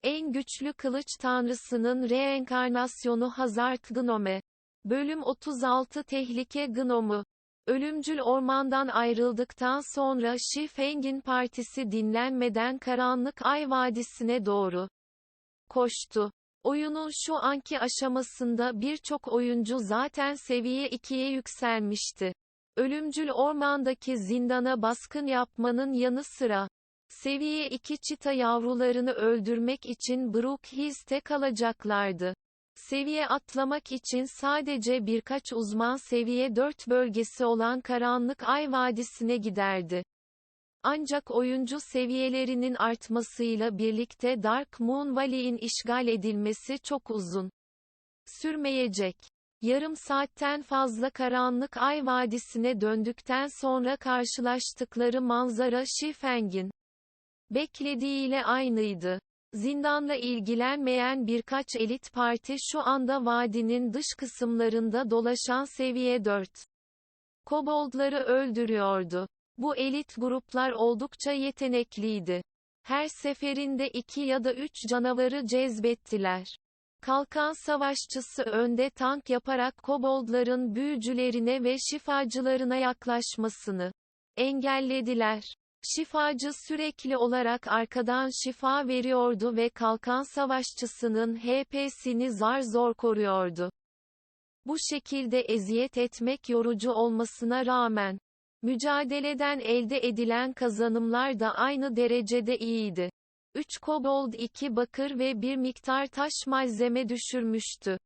En güçlü kılıç tanrısının reenkarnasyonu Hazard Gnome. Bölüm 36 Tehlike Gnomu. Ölümcül ormandan ayrıldıktan sonra Shi Feng'in partisi dinlenmeden Karanlık Ay Vadisi'ne doğru koştu. Oyunun şu anki aşamasında birçok oyuncu zaten seviye 2'ye yükselmişti. Ölümcül ormandaki zindana baskın yapmanın yanı sıra, seviye 2 çita yavrularını öldürmek için Brookhaven'te kalacaklardı. Seviye atlamak için sadece birkaç uzman seviye 4 bölgesi olan Karanlık Ay Vadisi'ne giderdi. Ancak oyuncu seviyelerinin artmasıyla birlikte Dark Moon Valley'in işgal edilmesi çok uzun sürmeyecek. Yarım saatten fazla Karanlık Ay Vadisi'ne döndükten sonra karşılaştıkları manzara Shi Feng'in beklediğiyle aynıydı. Zindanla ilgilenmeyen birkaç elit parti şu anda vadinin dış kısımlarında dolaşan seviye 4 koboldları öldürüyordu. Bu elit gruplar oldukça yetenekliydi. Her seferinde 2 ya da 3 canavarı cezbettiler. Kalkan savaşçısı önde tank yaparak koboldların büyücülerine ve şifacılarına yaklaşmasını engellediler. Şifacı sürekli olarak arkadan şifa veriyordu ve kalkan savaşçısının HP'sini zar zor koruyordu. Bu şekilde eziyet etmek yorucu olmasına rağmen, mücadeleden elde edilen kazanımlar da aynı derecede iyiydi. 3 kobold 2 bakır ve bir miktar taş malzeme düşürmüştü.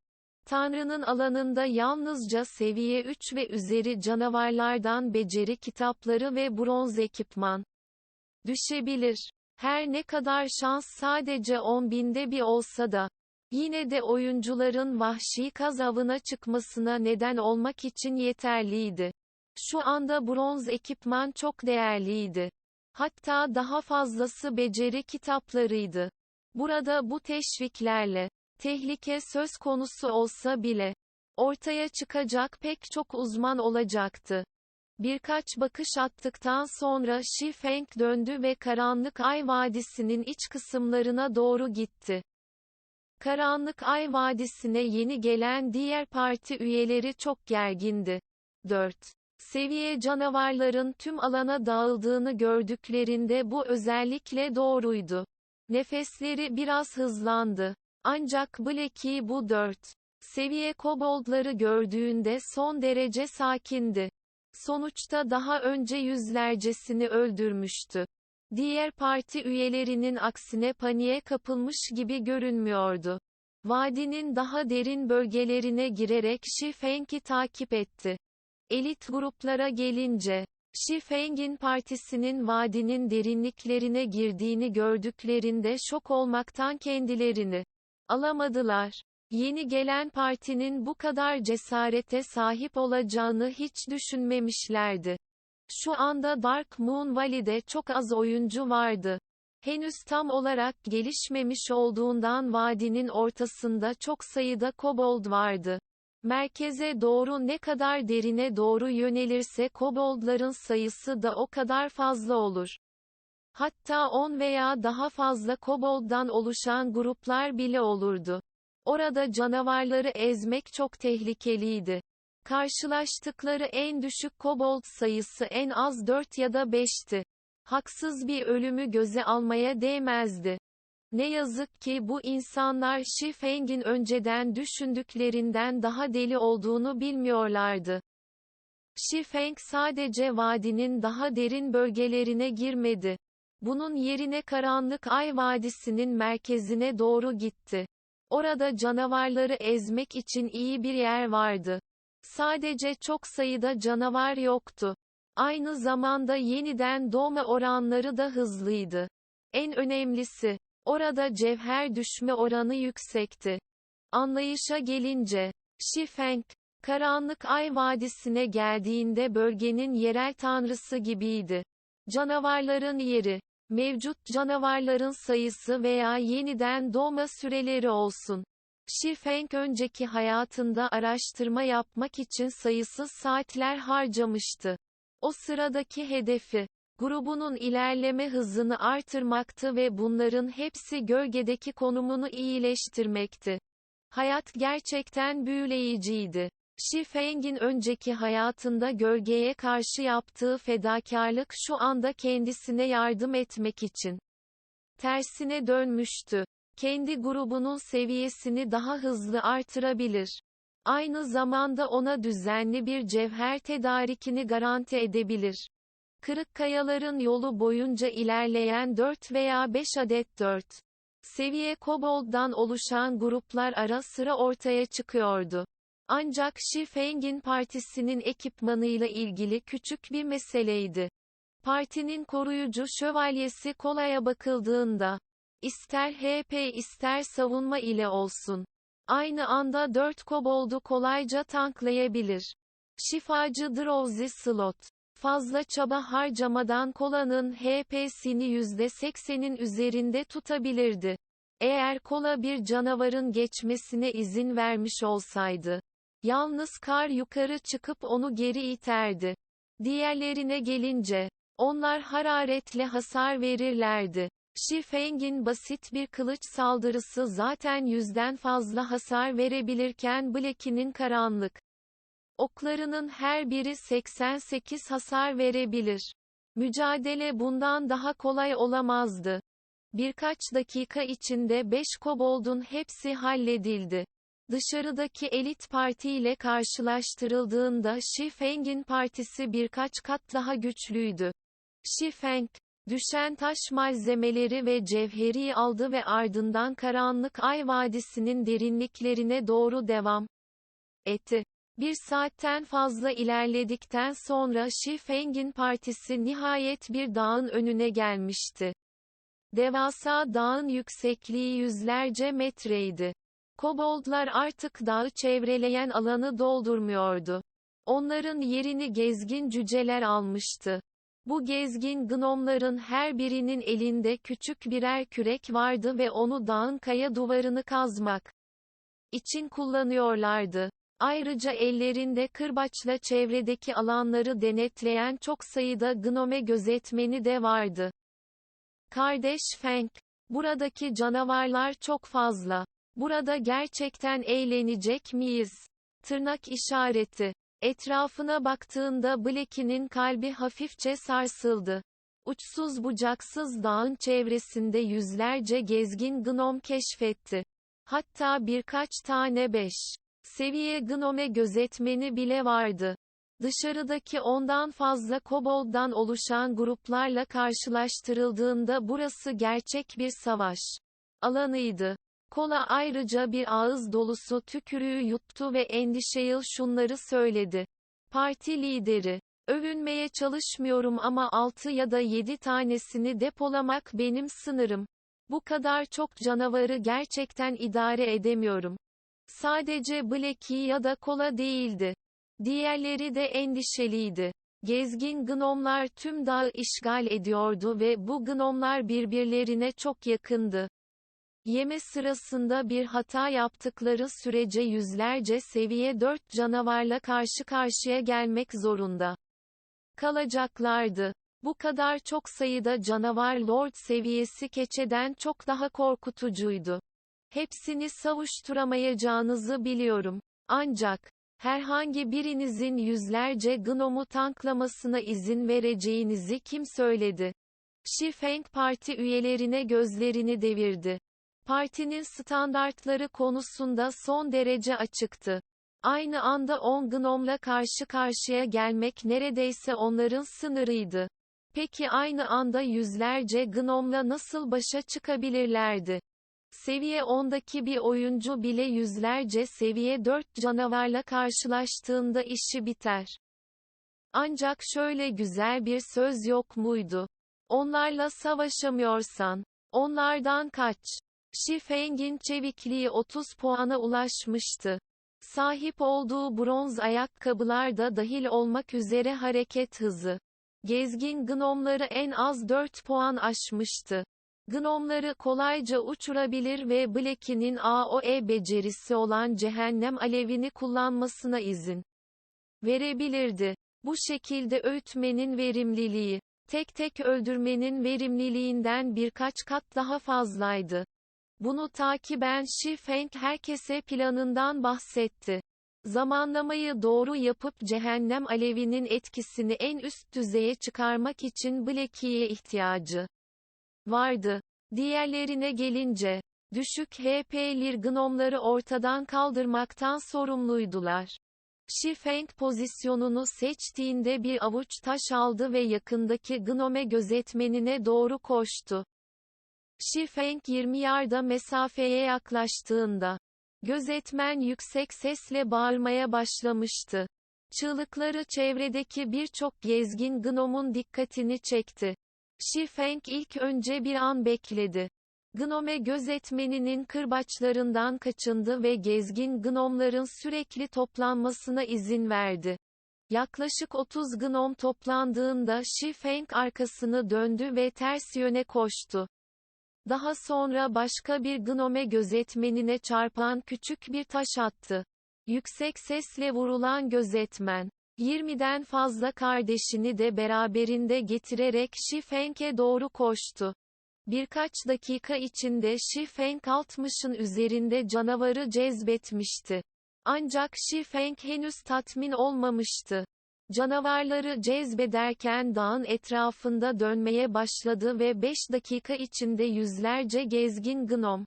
Tanrı'nın alanında yalnızca seviye 3 ve üzeri canavarlardan beceri kitapları ve bronz ekipman düşebilir. Her ne kadar şans sadece 10.000'de bir olsa da, yine de oyuncuların vahşi kaz avına çıkmasına neden olmak için yeterliydi. Şu anda bronz ekipman çok değerliydi. Hatta daha fazlası beceri kitaplarıydı. Burada bu teşviklerle, tehlike söz konusu olsa bile, ortaya çıkacak pek çok uzman olacaktı. Birkaç bakış attıktan sonra Shi Feng döndü ve Karanlık Ay Vadisi'nin iç kısımlarına doğru gitti. Karanlık Ay Vadisi'ne yeni gelen diğer parti üyeleri çok gergindi. 4. Seviye canavarların tüm alana dağıldığını gördüklerinde bu özellikle doğruydu. Nefesleri biraz hızlandı. Ancak Blackie bu 4. seviye koboldları gördüğünde son derece sakindi. Sonuçta daha önce yüzlercesini öldürmüştü. Diğer parti üyelerinin aksine paniğe kapılmış gibi görünmüyordu. Vadinin daha derin bölgelerine girerek Shi Feng'i takip etti. Elit gruplara gelince, Shi Feng'in partisinin vadinin derinliklerine girdiğini gördüklerinde şok olmaktan kendilerini alamadılar. Yeni gelen partinin bu kadar cesarete sahip olacağını hiç düşünmemişlerdi. Şu anda Dark Moon Valley'de çok az oyuncu vardı. Henüz tam olarak gelişmemiş olduğundan vadinin ortasında çok sayıda kobold vardı. Merkeze doğru ne kadar derine doğru yönelirse koboldların sayısı da o kadar fazla olur. Hatta 10 veya daha fazla kobolddan oluşan gruplar bile olurdu. Orada canavarları ezmek çok tehlikeliydi. Karşılaştıkları en düşük kobold sayısı en az 4 ya da 5'ti. Haksız bir ölümü göze almaya değmezdi. Ne yazık ki bu insanlar Shi Feng'in önceden düşündüklerinden daha deli olduğunu bilmiyorlardı. Shi Feng sadece vadinin daha derin bölgelerine girmedi. Bunun yerine Karanlık Ay Vadisi'nin merkezine doğru gitti. Orada canavarları ezmek için iyi bir yer vardı. Sadece çok sayıda canavar yoktu. Aynı zamanda yeniden doğma oranları da hızlıydı. En önemlisi, orada cevher düşme oranı yüksekti. Anlayışa gelince, Shi Feng, Karanlık Ay Vadisi'ne geldiğinde bölgenin yerel tanrısı gibiydi. Canavarların yeri, mevcut canavarların sayısı veya yeniden doğma süreleri olsun. Shi Feng önceki hayatında araştırma yapmak için sayısız saatler harcamıştı. O sıradaki hedefi, grubunun ilerleme hızını artırmaktı ve bunların hepsi gölgedeki konumunu iyileştirmekti. Hayat gerçekten büyüleyiciydi. Xi Feng'in önceki hayatında gölgeye karşı yaptığı fedakarlık şu anda kendisine yardım etmek için tersine dönmüştü. Kendi grubunun seviyesini daha hızlı artırabilir. Aynı zamanda ona düzenli bir cevher tedarikini garanti edebilir. Kırık kayaların yolu boyunca ilerleyen 4 veya 5 adet 4 seviye kobolddan oluşan gruplar ara sıra ortaya çıkıyordu. Ancak Xi Feng'in partisinin ekipmanıyla ilgili küçük bir meseleydi. Partinin koruyucu şövalyesi kolaya bakıldığında, ister HP ister savunma ile olsun, aynı anda 4 koboldu kolayca tanklayabilir. Şifacı Drowsy Slot, fazla çaba harcamadan Kola'nın HP'sini %80'in üzerinde tutabilirdi. Eğer Kola bir canavarın geçmesine izin vermiş olsaydı, yalnız Kar yukarı çıkıp onu geri iterdi. Diğerlerine gelince, onlar hararetle hasar verirlerdi. Xi Feng'in basit bir kılıç saldırısı zaten 100'den fazla hasar verebilirken Black'inin karanlık oklarının her biri 88 hasar verebilir. Mücadele bundan daha kolay olamazdı. Birkaç dakika içinde 5 koboldun hepsi halledildi. Dışarıdaki elit parti ile karşılaştırıldığında Xi Feng'in partisi birkaç kat daha güçlüydü. Xi Feng, düşen taş malzemeleri ve cevheri aldı ve ardından karanlık Ay Vadisi'nin derinliklerine doğru devam etti. Bir saatten fazla ilerledikten sonra Xi Feng'in partisi nihayet bir dağın önüne gelmişti. Devasa dağın yüksekliği yüzlerce metreydi. Koboldlar artık dağı çevreleyen alanı doldurmuyordu. Onların yerini gezgin cüceler almıştı. Bu gezgin gnomların her birinin elinde küçük birer kürek vardı ve onu dağın kaya duvarını kazmak için kullanıyorlardı. Ayrıca ellerinde kırbaçla çevredeki alanları denetleyen çok sayıda gnome gözetmeni de vardı. Kardeş Feng, buradaki canavarlar çok fazla. Burada gerçekten eğlenecek miyiz? Tırnak işareti. Etrafına baktığında Black'inin kalbi hafifçe sarsıldı. Uçsuz bucaksız dağın çevresinde yüzlerce gezgin gnom keşfetti. Hatta birkaç tane 5 seviye gnome gözetmeni bile vardı. Dışarıdaki ondan fazla kobolddan oluşan gruplarla karşılaştırıldığında burası gerçek bir savaş alanıydı. Kola ayrıca bir ağız dolusu tükürüğü yuttu ve endişeyle şunları söyledi. Parti lideri, övünmeye çalışmıyorum ama 6 ya da 7 tanesini depolamak benim sınırım. Bu kadar çok canavarı gerçekten idare edemiyorum. Sadece Blackie ya da Kola değildi. Diğerleri de endişeliydi. Gezgin gnomlar tüm dağı işgal ediyordu ve bu gnomlar birbirlerine çok yakındı. Yeme sırasında bir hata yaptıkları sürece yüzlerce seviye 4 canavarla karşı karşıya gelmek zorunda kalacaklardı. Bu kadar çok sayıda canavar Lord seviyesi keçeden çok daha korkutucuydu. Hepsini savuşturamayacağınızı biliyorum. Ancak, herhangi birinizin yüzlerce gnomu tanklamasına izin vereceğinizi kim söyledi? Xi Feng parti üyelerine gözlerini devirdi. Partinin standartları konusunda son derece açıktı. Aynı anda 10 gnomla karşı karşıya gelmek neredeyse onların sınırıydı. Peki aynı anda yüzlerce gnomla nasıl başa çıkabilirlerdi? Seviye 10'daki bir oyuncu bile yüzlerce seviye 4 canavarla karşılaştığında işi biter. Ancak şöyle güzel bir söz yok muydu? Onlarla savaşamıyorsan, onlardan kaç. Xi Feng'in çevikliği 30 puana ulaşmıştı. Sahip olduğu bronz ayakkabılar da dahil olmak üzere hareket hızı. Gezgin gnomları en az 4 puan aşmıştı. Gnomları kolayca uçurabilir ve Blackie'nin AoE becerisi olan cehennem alevini kullanmasına izin verebilirdi. Bu şekilde öğütmenin verimliliği tek tek öldürmenin verimliliğinden birkaç kat daha fazlaydı. Bunu takiben Xi Feng herkese planından bahsetti. Zamanlamayı doğru yapıp cehennem alevinin etkisini en üst düzeye çıkarmak için Blackie'ye ihtiyacı vardı. Diğerlerine gelince, düşük HP'li gnomları ortadan kaldırmaktan sorumluydular. Xi Feng pozisyonunu seçtiğinde bir avuç taş aldı ve yakındaki gnome gözetmenine doğru koştu. Xi Feng 20 yarda mesafeye yaklaştığında, gözetmen yüksek sesle bağırmaya başlamıştı. Çığlıkları çevredeki birçok gezgin gnomun dikkatini çekti. Xi Feng ilk önce bir an bekledi. Gnome gözetmeninin kırbaçlarından kaçındı ve gezgin gnomların sürekli toplanmasına izin verdi. Yaklaşık 30 gnom toplandığında Xi Feng arkasını döndü ve ters yöne koştu. Daha sonra başka bir gnome gözetmenine çarpan küçük bir taş attı. Yüksek sesle vurulan gözetmen, 20'den fazla kardeşini de beraberinde getirerek Xi Feng'e doğru koştu. Birkaç dakika içinde Xi Feng 60'ın üzerinde canavarı cezbetmişti. Ancak Xi Feng henüz tatmin olmamıştı. Canavarları cezbederken dağın etrafında dönmeye başladı ve 5 dakika içinde yüzlerce gezgin gnom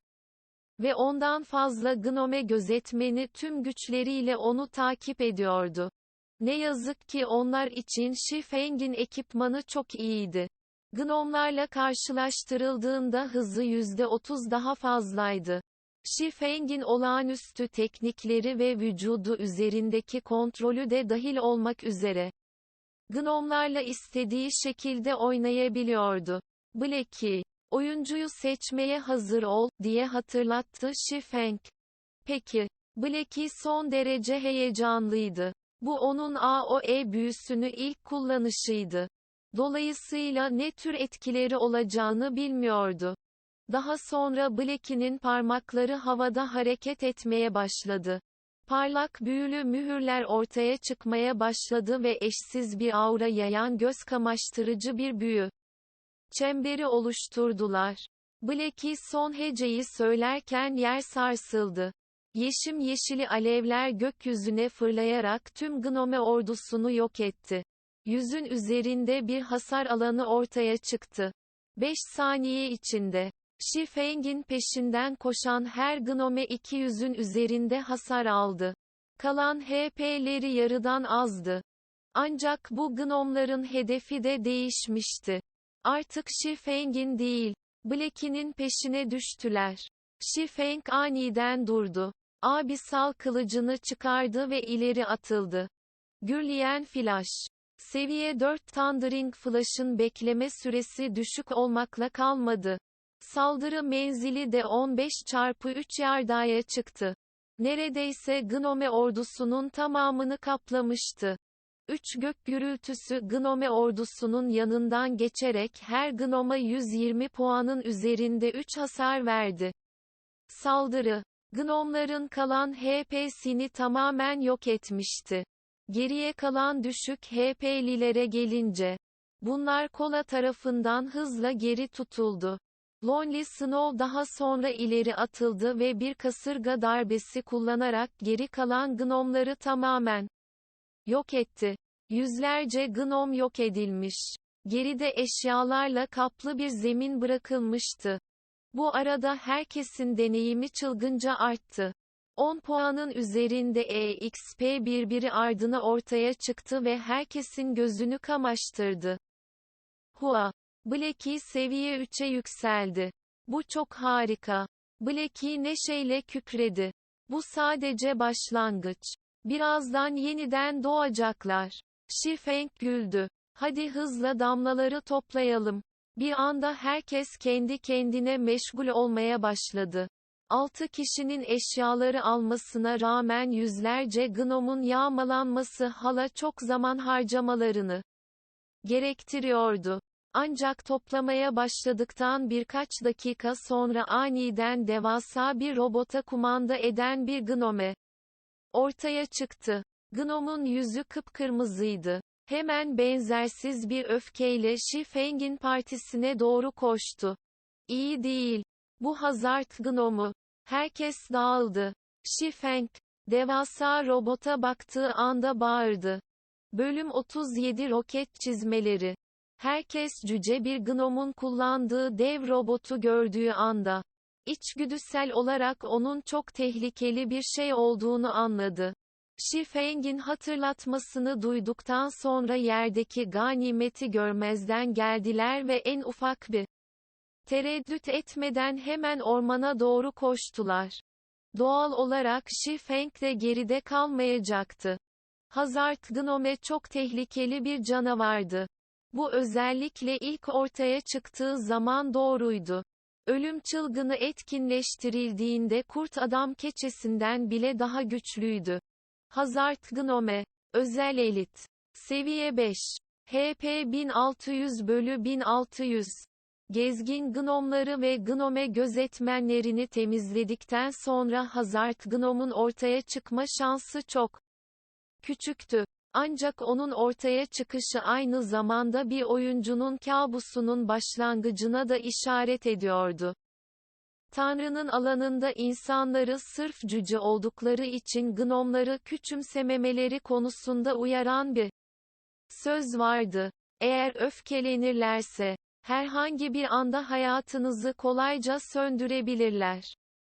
ve ondan fazla gnome gözetmeni tüm güçleriyle onu takip ediyordu. Ne yazık ki onlar için Xi Feng'in ekipmanı çok iyiydi. Gnomlarla karşılaştırıldığında hızı %30 daha fazlaydı. Xi Feng'in olağanüstü teknikleri ve vücudu üzerindeki kontrolü de dahil olmak üzere, gnomlarla istediği şekilde oynayabiliyordu. Blackie, oyuncuyu seçmeye hazır ol, diye hatırlattı Xi Feng. Peki. Blackie son derece heyecanlıydı. Bu onun AoE büyüsünü ilk kullanışıydı. Dolayısıyla ne tür etkileri olacağını bilmiyordu. Daha sonra Blackie'nin parmakları havada hareket etmeye başladı. Parlak büyülü mühürler ortaya çıkmaya başladı ve eşsiz bir aura yayan göz kamaştırıcı bir büyü çemberi oluşturdular. Blackie son heceyi söylerken yer sarsıldı. Yeşim yeşili alevler gökyüzüne fırlayarak tüm gnome ordusunu yok etti. Yüzün üzerinde bir hasar alanı ortaya çıktı. 5 saniye içinde, Xi Feng'in peşinden koşan her gnome 200'ün üzerinde hasar aldı. Kalan HP'leri yarıdan azdı. Ancak bu gnomların hedefi de değişmişti. Artık Xi Feng'in değil, Blackie'nin peşine düştüler. Xi Feng aniden durdu. Abisal kılıcını çıkardı ve ileri atıldı. Gürleyen flash. Seviye 4 Thundering Flash'ın bekleme süresi düşük olmakla kalmadı. Saldırı menzili de 15x3 yardaya çıktı. Neredeyse gnome ordusunun tamamını kaplamıştı. 3 gök gürültüsü gnome ordusunun yanından geçerek her gnoma 120 puanın üzerinde 3 hasar verdi. Saldırı, gnomların kalan HP'sini tamamen yok etmişti. Geriye kalan düşük HP'lilere gelince, bunlar Kola tarafından hızla geri tutuldu. Lonely Snow daha sonra ileri atıldı ve bir kasırga darbesi kullanarak geri kalan gnomları tamamen yok etti. Yüzlerce gnom yok edilmiş. Geride eşyalarla kaplı bir zemin bırakılmıştı. Bu arada herkesin deneyimi çılgınca arttı. 10 puanın üzerinde EXP birbiri ardına ortaya çıktı ve herkesin gözünü kamaştırdı. Hua! Blackie seviye 3'e yükseldi. Bu çok harika. Blackie neşeyle kükredi. Bu sadece başlangıç. Birazdan yeniden doğacaklar. Xi Feng güldü. Hadi hızla damlaları toplayalım. Bir anda herkes kendi kendine meşgul olmaya başladı. 6 kişinin eşyaları almasına rağmen yüzlerce gnomun yağmalanması hala çok zaman harcamalarını gerektiriyordu. Ancak toplamaya başladıktan birkaç dakika sonra aniden devasa bir robota kumanda eden bir gnome ortaya çıktı. Gnomun yüzü kıpkırmızıydı. Hemen benzersiz bir öfkeyle Şifeng'in partisine doğru koştu. İyi değil. Bu Hazard Gnome'u. Herkes dağıldı. Şifeng, devasa robota baktığı anda bağırdı. Bölüm 37 Roket çizmeleri. Herkes cüce bir gnomun kullandığı dev robotu gördüğü anda, içgüdüsel olarak onun çok tehlikeli bir şey olduğunu anladı. Şifeng'in hatırlatmasını duyduktan sonra yerdeki ganimeti görmezden geldiler ve en ufak bir tereddüt etmeden hemen ormana doğru koştular. Doğal olarak Şifeng de geride kalmayacaktı. Hazard Gnome çok tehlikeli bir canavardı. Bu özellikle ilk ortaya çıktığı zaman doğruydu. Ölüm çılgını etkinleştirildiğinde kurt adam keçesinden bile daha güçlüydü. Hazard Gnome. Özel elit. Seviye 5. HP 1600/1600. Gezgin gnomları ve gnome gözetmenlerini temizledikten sonra Hazard Gnome'un ortaya çıkma şansı çok küçüktü. Ancak onun ortaya çıkışı aynı zamanda bir oyuncunun kabusunun başlangıcına da işaret ediyordu. Tanrı'nın alanında insanları sırf cüce oldukları için gnomları küçümsememeleri konusunda uyaran bir söz vardı. Eğer öfkelenirlerse, herhangi bir anda hayatınızı kolayca söndürebilirler.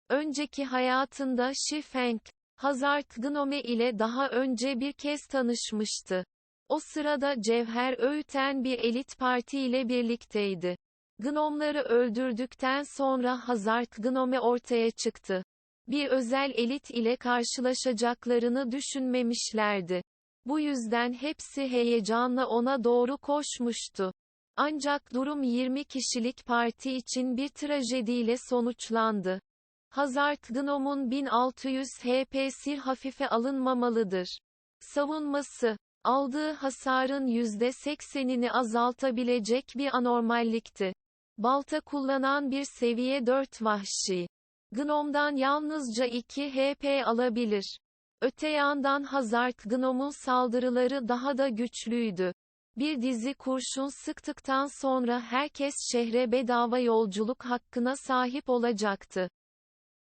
Önceki hayatında Şifeng, Hazard Gnome ile daha önce bir kez tanışmıştı. O sırada cevher öğüten bir elit parti ile birlikteydi. Gnomları öldürdükten sonra Hazard Gnome ortaya çıktı. Bir özel elit ile karşılaşacaklarını düşünmemişlerdi. Bu yüzden hepsi heyecanla ona doğru koşmuştu. Ancak durum 20 kişilik parti için bir trajediyle sonuçlandı. Hazard Gnome'un 1600 HP'si hafife alınmamalıdır. Savunması, aldığı hasarın %80'ini azaltabilecek bir anormallikti. Balta kullanan bir seviye 4 vahşi Gnome'dan yalnızca 2 HP alabilir. Öte yandan Hazard Gnome'un saldırıları daha da güçlüydü. Bir dizi kurşun sıktıktan sonra herkes şehre bedava yolculuk hakkına sahip olacaktı.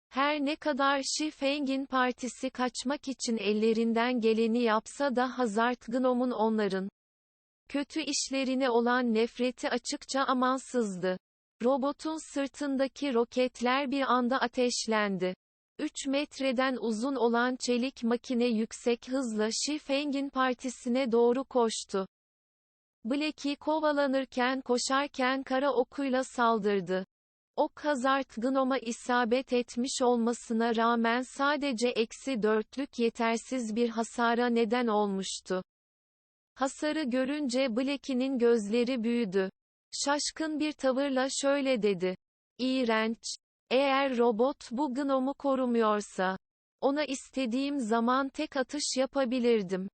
Her ne kadar Şifeng'in partisi kaçmak için ellerinden geleni yapsa da Hazard Gnome'un onların kötü işlerine olan nefreti açıkça amansızdı. Robotun sırtındaki roketler bir anda ateşlendi. 3 metreden uzun olan çelik makine yüksek hızla Şifeng'in partisine doğru koştu. Black'i kovalanırken koşarken kara okuyla saldırdı. Ok Hazard Gnome'a isabet etmiş olmasına rağmen sadece -4'lük yetersiz bir hasara neden olmuştu. Hasarı görünce Black'inin gözleri büyüdü. Şaşkın bir tavırla şöyle dedi. İğrenç. Eğer robot bu Gnome'u korumuyorsa, ona istediğim zaman tek atış yapabilirdim.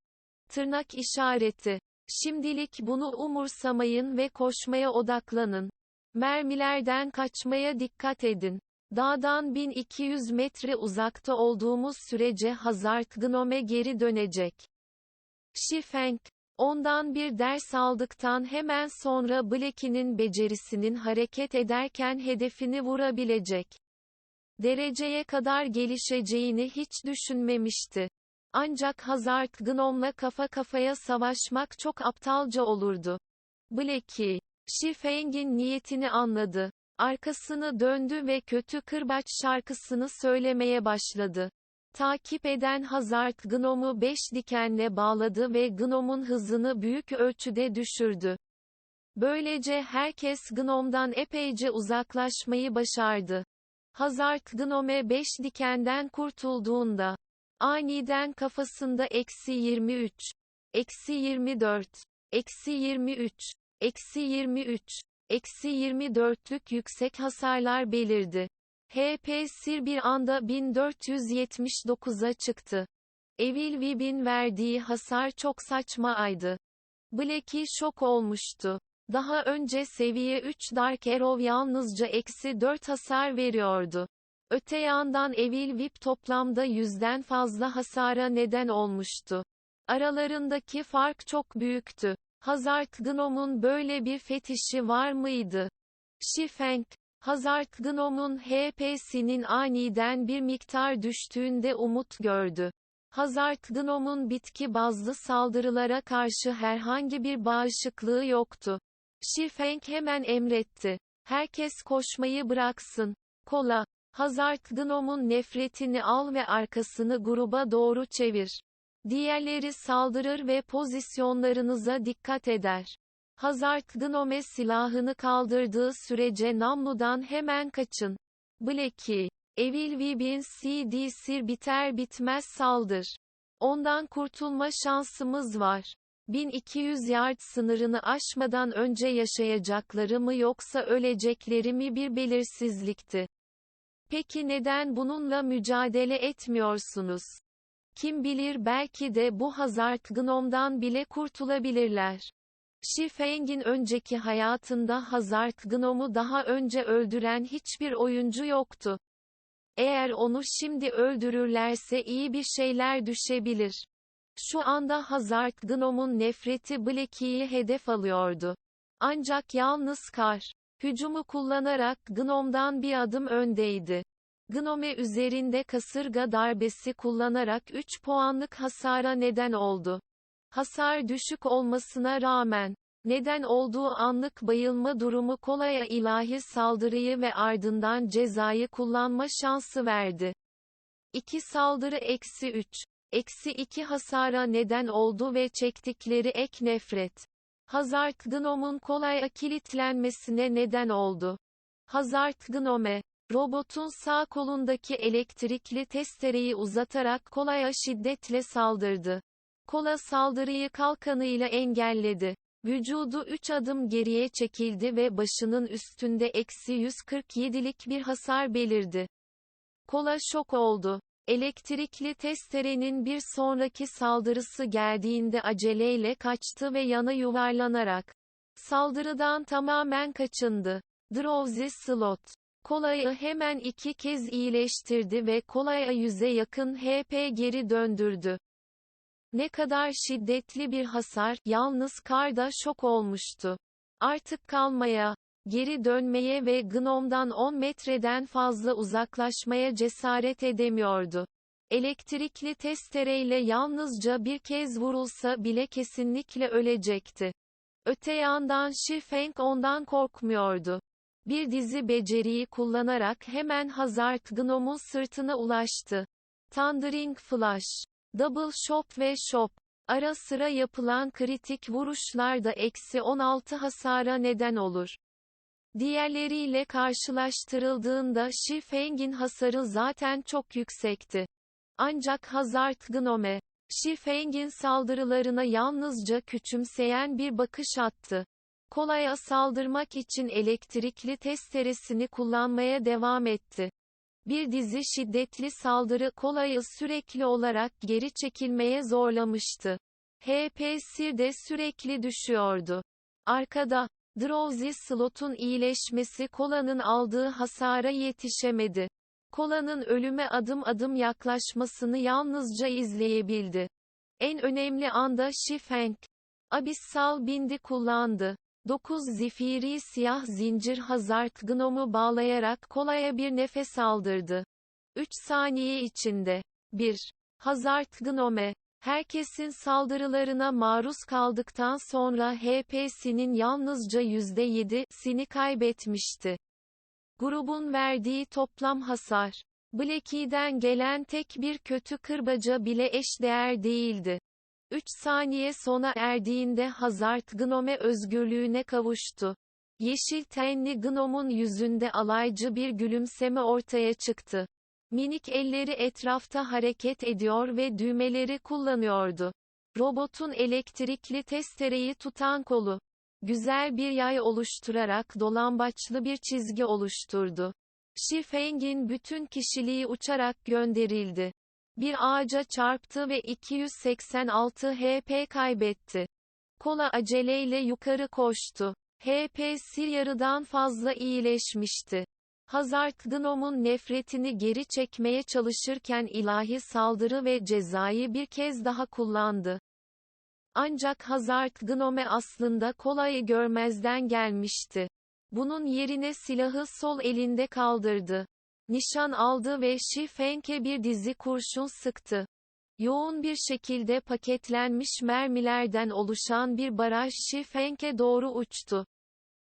Tırnak işareti. Şimdilik bunu umursamayın ve koşmaya odaklanın. Mermilerden kaçmaya dikkat edin. Dağdan 1200 metre uzakta olduğumuz sürece Hazard Gnome geri dönecek. Şifeng, ondan bir ders aldıktan hemen sonra Black'inin becerisinin hareket ederken hedefini vurabilecek dereceye kadar gelişeceğini hiç düşünmemişti. Ancak Hazard Gnome'la kafa kafaya savaşmak çok aptalca olurdu. Black'i, Şifeng'in niyetini anladı. Arkasını döndü ve kötü kırbaç şarkısını söylemeye başladı. Takip eden Hazard Gnome'u 5 dikenle bağladı ve Gnome'un hızını büyük ölçüde düşürdü. Böylece herkes Gnome'dan epeyce uzaklaşmayı başardı. Hazard Gnome 5 dikenden kurtulduğunda, aniden kafasında -23, -24, -23, -23, -24'lük yüksek hasarlar belirdi. HP-Sir bir anda 1479'a çıktı. Evil Weeb'in verdiği hasar çok saçmaydı. Black'i şok olmuştu. Daha önce seviye 3 Dark Arrow yalnızca -4 hasar veriyordu. Öte yandan Evil Weeb toplamda 100'den fazla hasara neden olmuştu. Aralarındaki fark çok büyüktü. Hazard Gnome'un böyle bir fetişi var mıydı? Şifeng, Hazard Gnome'un HP'sinin aniden bir miktar düştüğünde umut gördü. Hazard Gnome'un bitki bazlı saldırılara karşı herhangi bir bağışıklığı yoktu. Şifeng hemen emretti. Herkes koşmayı bıraksın. Kola, Hazard Gnome'un nefretini al ve arkasını gruba doğru çevir. Diğerleri saldırır ve pozisyonlarınıza dikkat eder. Hazard Gnome silahını kaldırdığı sürece namludan hemen kaçın. Blackie, Evil Weapon CD'sir biter bitmez saldır. Ondan kurtulma şansımız var. 1200 yard sınırını aşmadan önce yaşayacakları mı yoksa ölecekleri mi bir belirsizlikti. Peki neden bununla mücadele etmiyorsunuz? Kim bilir belki de bu Hazard Gnome'dan bile kurtulabilirler. Şifeng'in önceki hayatında Hazard Gnome'u daha önce öldüren hiçbir oyuncu yoktu. Eğer onu şimdi öldürürlerse iyi bir şeyler düşebilir. Şu anda Hazard Gnome'un nefreti Blackie'yi hedef alıyordu. Ancak yalnız Kar, hücumu kullanarak Gnome'dan bir adım öndeydi. Gnome üzerinde kasırga darbesi kullanarak 3 puanlık hasara neden oldu. Hasar düşük olmasına rağmen, neden olduğu anlık bayılma durumu Kola'ya ilahi saldırıyı ve ardından cezayı kullanma şansı verdi. 2 saldırı -3, -2 hasara neden oldu ve çektikleri ek nefret. Hazard Gnome'un Kola'ya kilitlenmesine neden oldu. Hazard Gnome, robotun sağ kolundaki elektrikli testereyi uzatarak Kola'ya şiddetle saldırdı. Kola saldırıyı kalkanıyla engelledi. Vücudu 3 adım geriye çekildi ve başının üstünde -147'lik bir hasar belirdi. Kola şok oldu. Elektrikli testerenin bir sonraki saldırısı geldiğinde aceleyle kaçtı ve yana yuvarlanarak saldırıdan tamamen kaçındı. Drowsy Slot, Kola'yı hemen 2 kez iyileştirdi ve Kola'ya 100'e yakın HP geri döndürdü. Ne kadar şiddetli bir hasar, yalnız Kar da şok olmuştu. Artık kalmaya, geri dönmeye ve Gnome'dan 10 metreden fazla uzaklaşmaya cesaret edemiyordu. Elektrikli testereyle yalnızca bir kez vurulsa bile kesinlikle ölecekti. Öte yandan Şifeng ondan korkmuyordu. Bir dizi beceriyi kullanarak hemen Hazard Gnome'un sırtına ulaştı. Thundering Flash, Double Shot ve Shot, ara sıra yapılan kritik vuruşlar da -16 hasara neden olur. Diğerleriyle karşılaştırıldığında Şifeng'in hasarı zaten çok yüksekti. Ancak Hazard Gnome, Şifeng'in saldırılarına yalnızca küçümseyen bir bakış attı. Kola'ya saldırmak için elektrikli testeresini kullanmaya devam etti. Bir dizi şiddetli saldırı Kola'yı sürekli olarak geri çekilmeye zorlamıştı. HP'si de sürekli düşüyordu. Arkada, Drowsy Slot'un iyileşmesi Kola'nın aldığı hasara yetişemedi. Kola'nın ölüme adım adım yaklaşmasını yalnızca izleyebildi. En önemli anda Şifeng, Abyssal Bind'i kullandı. 9 zifiri siyah zincir Hazard Gnome'u bağlayarak Kola'ya bir nefes aldırdı. 3 saniye içinde. 1. Hazard Gnome, herkesin saldırılarına maruz kaldıktan sonra HP'sinin yalnızca %7'sini kaybetmişti. Grubun verdiği toplam hasar, Blackie'den gelen tek bir kötü kırbaca bile eşdeğer değildi. 3 saniye sona erdiğinde Hazard Gnome özgürlüğüne kavuştu. Yeşil tenli Gnome'un yüzünde alaycı bir gülümseme ortaya çıktı. Minik elleri etrafta hareket ediyor ve düğmeleri kullanıyordu. Robotun elektrikli testereyi tutan kolu, güzel bir yay oluşturarak dolambaçlı bir çizgi oluşturdu. Şifeng'in bütün kişiliği uçarak gönderildi. Bir ağaca çarptı ve 286 HP kaybetti. Kola aceleyle yukarı koştu. HP'si yarıdan fazla iyileşmişti. Hazard Gnome'un nefretini geri çekmeye çalışırken ilahi saldırı ve cezayı bir kez daha kullandı. Ancak Hazard Gnome aslında kolayı görmezden gelmişti. Bunun yerine silahı sol elinde kaldırdı. Nişan aldı ve Shi Feng'e bir dizi kurşun sıktı. Yoğun bir şekilde paketlenmiş mermilerden oluşan bir baraj Shi Feng'e doğru uçtu.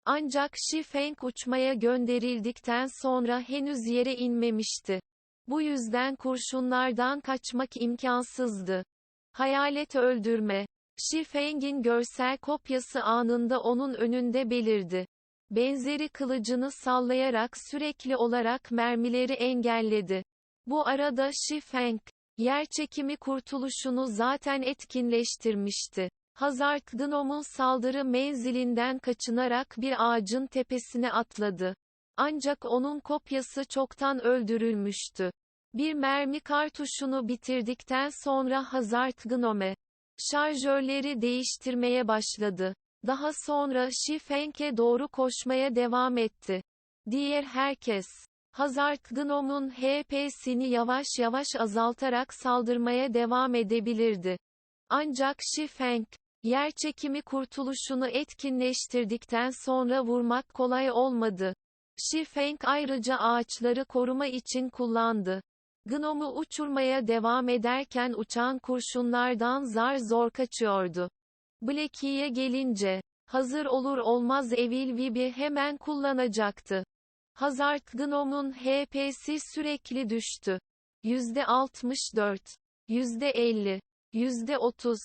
Ancak Shi Feng uçmaya gönderildikten sonra henüz yere inmemişti. Bu yüzden kurşunlardan kaçmak imkansızdı. Hayalet öldürme. Shi Feng'in görsel kopyası anında onun önünde belirdi. Benzeri kılıcını sallayarak sürekli olarak mermileri engelledi. Bu arada Shi Feng, yerçekimi kurtuluşunu zaten etkinleştirmişti. Hazard Gnome'un saldırı menzilinden kaçınarak bir ağacın tepesine atladı. Ancak onun kopyası çoktan öldürülmüştü. Bir mermi kartuşunu bitirdikten sonra Hazard Gnome, şarjörleri değiştirmeye başladı. Daha sonra Shi Feng'e doğru koşmaya devam etti. Diğer herkes, Hazard Gnome'un HP'sini yavaş yavaş azaltarak saldırmaya devam edebilirdi. Ancak Shi Feng, yerçekimi kurtuluşunu etkinleştirdikten sonra vurmak kolay olmadı. Shi Feng ayrıca ağaçları koruma için kullandı. Gnome'u uçurmaya devam ederken uçan kurşunlardan zar zor kaçıyordu. Blackie'ye gelince, hazır olur olmaz Evil Web'i hemen kullanacaktı. Hazard Gnome'un HP'si sürekli düştü. %64, %50, %30,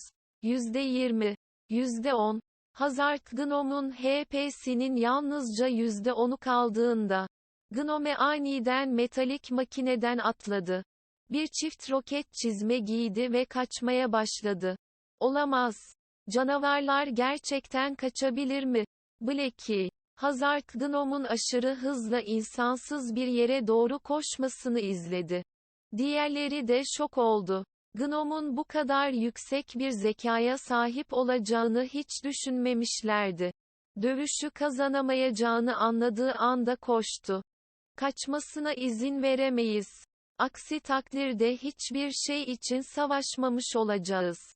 %20, %10. Hazard Gnome'un HP'sinin yalnızca %10'u kaldığında, Gnome aniden metalik makineden atladı. Bir çift roket çizme giydi ve kaçmaya başladı. Olamaz. Canavarlar gerçekten kaçabilir mi? Blackie, Hazard Gnome'un aşırı hızla insansız bir yere doğru koşmasını izledi. Diğerleri de şok oldu. Gnome'un bu kadar yüksek bir zekaya sahip olacağını hiç düşünmemişlerdi. Dövüşü kazanamayacağını anladığı anda koştu. Kaçmasına izin veremeyiz. Aksi takdirde hiçbir şey için savaşmamış olacağız.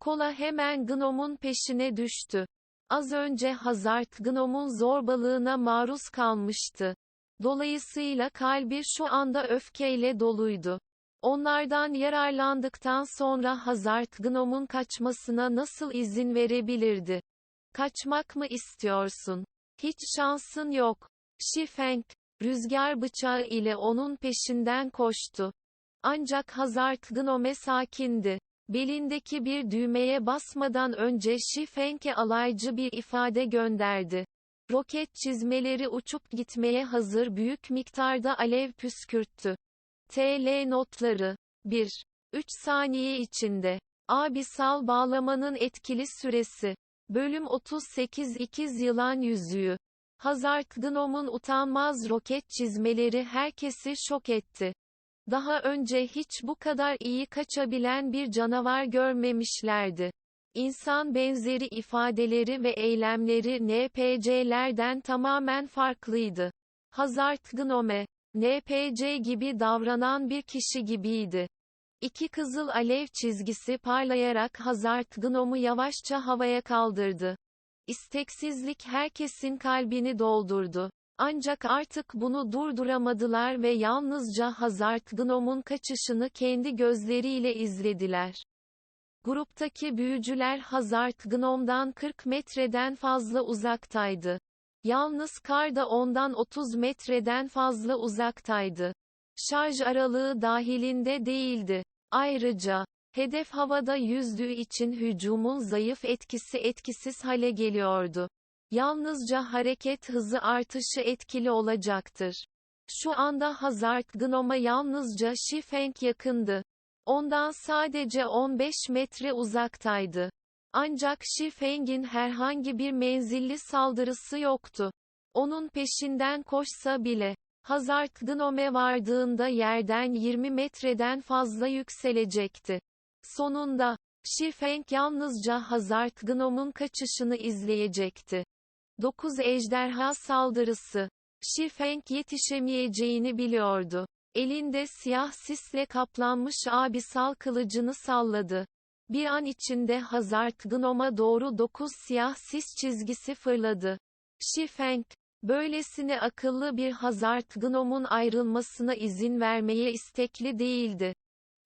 Kola hemen Gnome'un peşine düştü. Az önce Hazard Gnome'un zorbalığına maruz kalmıştı. Dolayısıyla kalbi şu anda öfkeyle doluydu. Onlardan yararlandıktan sonra Hazard Gnome'un kaçmasına nasıl izin verebilirdi? Kaçmak mı istiyorsun? Hiç şansın yok. Shi Feng, rüzgar bıçağı ile onun peşinden koştu. Ancak Hazard Gnome sakindi. Belindeki bir düğmeye basmadan önce Shi Feng'e alaycı bir ifade gönderdi. Roket çizmeleri uçup gitmeye hazır büyük miktarda alev püskürttü. TL notları 1. 3 saniye içinde. Abisal bağlamanın etkili süresi. Bölüm 38 İkiz Yılan Yüzüğü. Hazard Gnome'un utanmaz roket çizmeleri herkesi şok etti. Daha önce hiç bu kadar iyi kaçabilen bir canavar görmemişlerdi. İnsan benzeri ifadeleri ve eylemleri NPC'lerden tamamen farklıydı. Hazard Gnome, NPC gibi davranan bir kişi gibiydi. İki kızıl alev çizgisi parlayarak Hazard Gnome'u yavaşça havaya kaldırdı. İsteksizlik herkesin kalbini doldurdu. Ancak artık bunu durduramadılar ve yalnızca Hazard Gnome'un kaçışını kendi gözleriyle izlediler. Gruptaki büyücüler Hazard Gnome'dan 40 metreden fazla uzaktaydı. Yalnız Kar da ondan 30 metreden fazla uzaktaydı. Şarj aralığı dahilinde değildi. Ayrıca, hedef havada yüzdüğü için hücumun zayıf etkisi etkisiz hale geliyordu. Yalnızca hareket hızı artışı etkili olacaktır. Şu anda Hazard Gnome'a yalnızca Shi Feng yakındı. Ondan sadece 15 metre uzaktaydı. Ancak Shi Feng'in herhangi bir menzilli saldırısı yoktu. Onun peşinden koşsa bile, Hazard Gnome vardığında yerden 20 metreden fazla yükselecekti. Sonunda, Shi Feng yalnızca Hazard Gnome'un kaçışını izleyecekti. 9 ejderha saldırısı. Shi Feng yetişemeyeceğini biliyordu. Elinde siyah sisle kaplanmış abisal kılıcını salladı. Bir an içinde Hazard Gnome'a doğru 9 siyah sis çizgisi fırladı. Şifeng, böylesine akıllı bir Hazard Gnome'un ayrılmasına izin vermeye istekli değildi.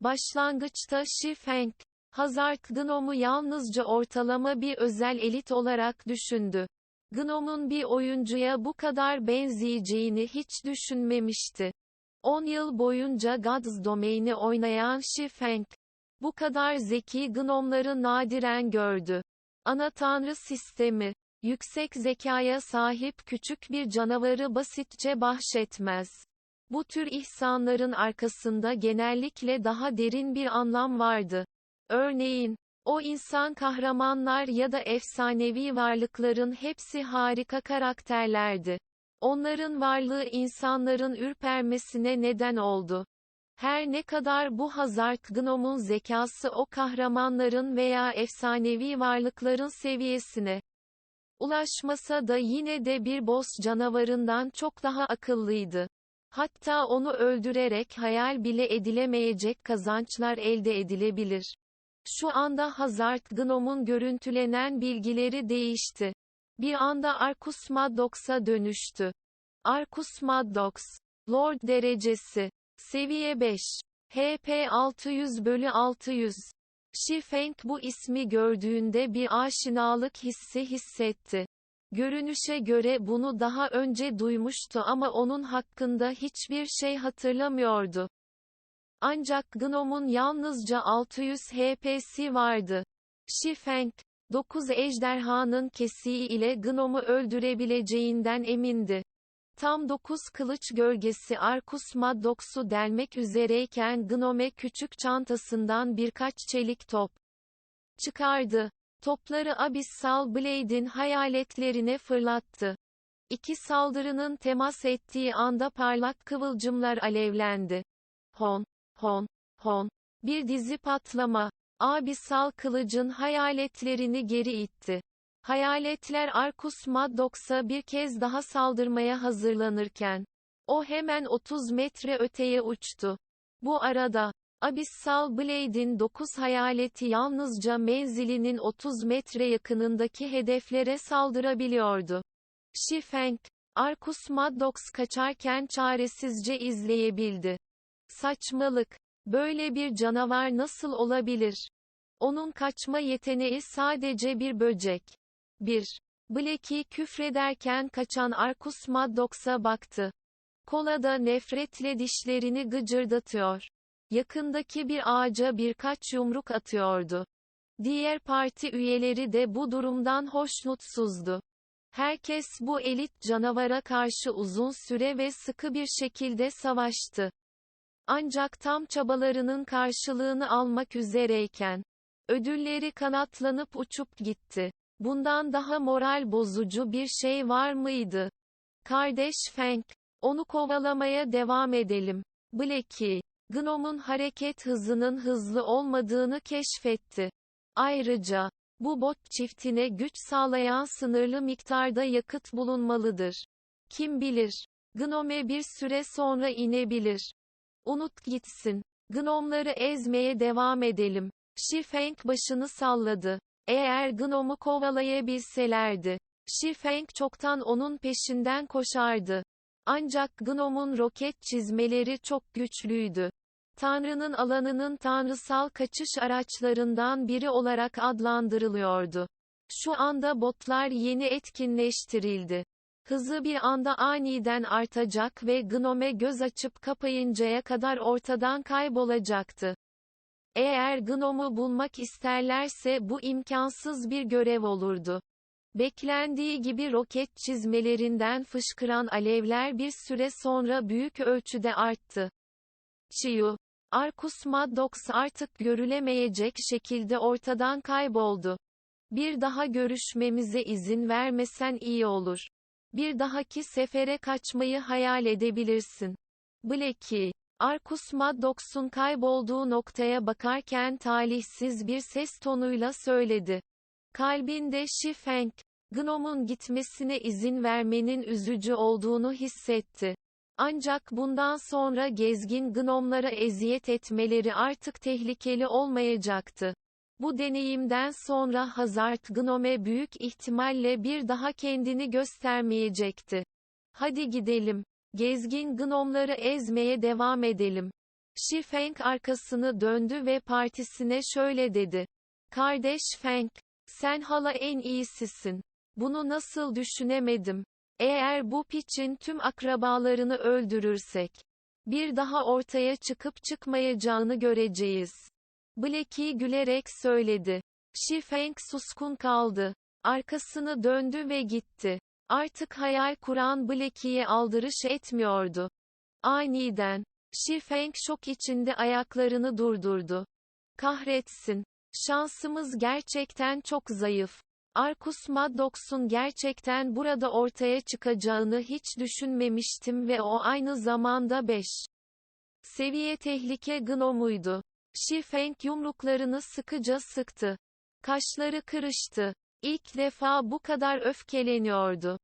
Başlangıçta Şifeng, Hazard Gnome'u yalnızca ortalama bir özel elit olarak düşündü. Gnome'un bir oyuncuya bu kadar benzeyeceğini hiç düşünmemişti. 10 yıl boyunca Gods Domain'i oynayan Şifeng, bu kadar zeki gnomları nadiren gördü. Ana tanrı sistemi, yüksek zekaya sahip küçük bir canavarı basitçe bahşetmez. Bu tür ihsanların arkasında genellikle daha derin bir anlam vardı. Örneğin, o insan kahramanlar ya da efsanevi varlıkların hepsi harika karakterlerdi. Onların varlığı insanların ürpermesine neden oldu. Her ne kadar bu Hazard Gnome'un zekası o kahramanların veya efsanevi varlıkların seviyesine ulaşmasa da yine de bir boss canavarından çok daha akıllıydı. Hatta onu öldürerek hayal bile edilemeyecek kazançlar elde edilebilir. Şu anda Hazard Gnome'un görüntülenen bilgileri değişti. Bir anda Arcus Maddox'a dönüştü. Arcus Maddox, Lord derecesi, seviye 5, HP 600/600. Şifeng bu ismi gördüğünde bir aşinalık hissi hissetti. Görünüşe göre bunu daha önce duymuştu ama onun hakkında hiçbir şey hatırlamıyordu. Ancak Gnome'un yalnızca 600 HP'si vardı. Şifeng, 9 ejderhanın kesiği ile Gnome'u öldürebileceğinden emindi. Tam 9 kılıç gölgesi Arcus Maddox'u delmek üzereyken Gnome küçük çantasından birkaç çelik top çıkardı. Topları Abyssal Blade'in hayaletlerine fırlattı. İki saldırının temas ettiği anda parlak kıvılcımlar alevlendi. Hon, hon, hon. Bir dizi patlama. Abyssal kılıcın hayaletlerini geri itti. Hayaletler Arcus Maddox'a bir kez daha saldırmaya hazırlanırken, o hemen 30 metre öteye uçtu. Bu arada, Abyssal Blade'in 9 hayaleti yalnızca menzilinin 30 metre yakınındaki hedeflere saldırabiliyordu. Şifeng, Arcus Maddox kaçarken çaresizce izleyebildi. Saçmalık. Böyle bir canavar nasıl olabilir? Onun kaçma yeteneği sadece bir böcek. 1. Blacky küfrederken kaçan Arcus Maddox'a baktı. Kolada nefretle dişlerini gıcırdatıyor. Yakındaki bir ağaca birkaç yumruk atıyordu. Diğer parti üyeleri de bu durumdan hoşnutsuzdu. Herkes bu elit canavara karşı uzun süre ve sıkı bir şekilde savaştı. Ancak tam çabalarının karşılığını almak üzereyken, ödülleri kanatlanıp uçup gitti. Bundan daha moral bozucu bir şey var mıydı? Kardeş Feng, onu kovalamaya devam edelim. Blacky, Gnome'un hareket hızının hızlı olmadığını keşfetti. Ayrıca, bu bot çiftine güç sağlayan sınırlı miktarda yakıt bulunmalıdır. Kim bilir, Gnome bir süre sonra inebilir. Unut gitsin. Gnomları ezmeye devam edelim. Şifeng başını salladı. Eğer Gnome'u kovalayabilselerdi, Şifeng çoktan onun peşinden koşardı. Ancak Gnome'un roket çizmeleri çok güçlüydü. Tanrı'nın alanının tanrısal kaçış araçlarından biri olarak adlandırılıyordu. Şu anda botlar yeni etkinleştirildi. Hızı bir anda aniden artacak ve Gnome göz açıp kapayıncaya kadar ortadan kaybolacaktı. Eğer Gnome'u bulmak isterlerse bu imkansız bir görev olurdu. Beklendiği gibi roket çizmelerinden fışkıran alevler bir süre sonra büyük ölçüde arttı. Chiyu, Arcus Maddox artık görülemeyecek şekilde ortadan kayboldu. Bir daha görüşmemize izin vermesen iyi olur. Bir dahaki sefere kaçmayı hayal edebilirsin. Blacky, Arcus Maddox'un kaybolduğu noktaya bakarken talihsiz bir ses tonuyla söyledi. Kalbinde Şifeng, Gnome'un gitmesine izin vermenin üzücü olduğunu hissetti. Ancak bundan sonra gezgin gnomlara eziyet etmeleri artık tehlikeli olmayacaktı. Bu deneyimden sonra Hazard Gnome büyük ihtimalle bir daha kendini göstermeyecekti. Hadi gidelim. Gezgin gnomları ezmeye devam edelim. Shi Feng arkasını döndü ve partisine şöyle dedi. Kardeş Feng, sen hala en iyisisin. Bunu nasıl düşünemedim? Eğer bu piçin tüm akrabalarını öldürürsek, bir daha ortaya çıkıp çıkmayacağını göreceğiz. Blackie gülerek söyledi. Shi Feng suskun kaldı. Arkasını döndü ve gitti. Artık hayal kuran Blackie'ye aldırış etmiyordu. Aniden, Shi Feng şok içinde ayaklarını durdurdu. Kahretsin. Şansımız gerçekten çok zayıf. Arcus Maddox'un gerçekten burada ortaya çıkacağını hiç düşünmemiştim ve o aynı zamanda 5 seviye tehlike gnomuydu. Shi Feng yumruklarını sıkıca sıktı. Kaşları kırıştı. İlk defa bu kadar öfkeleniyordu.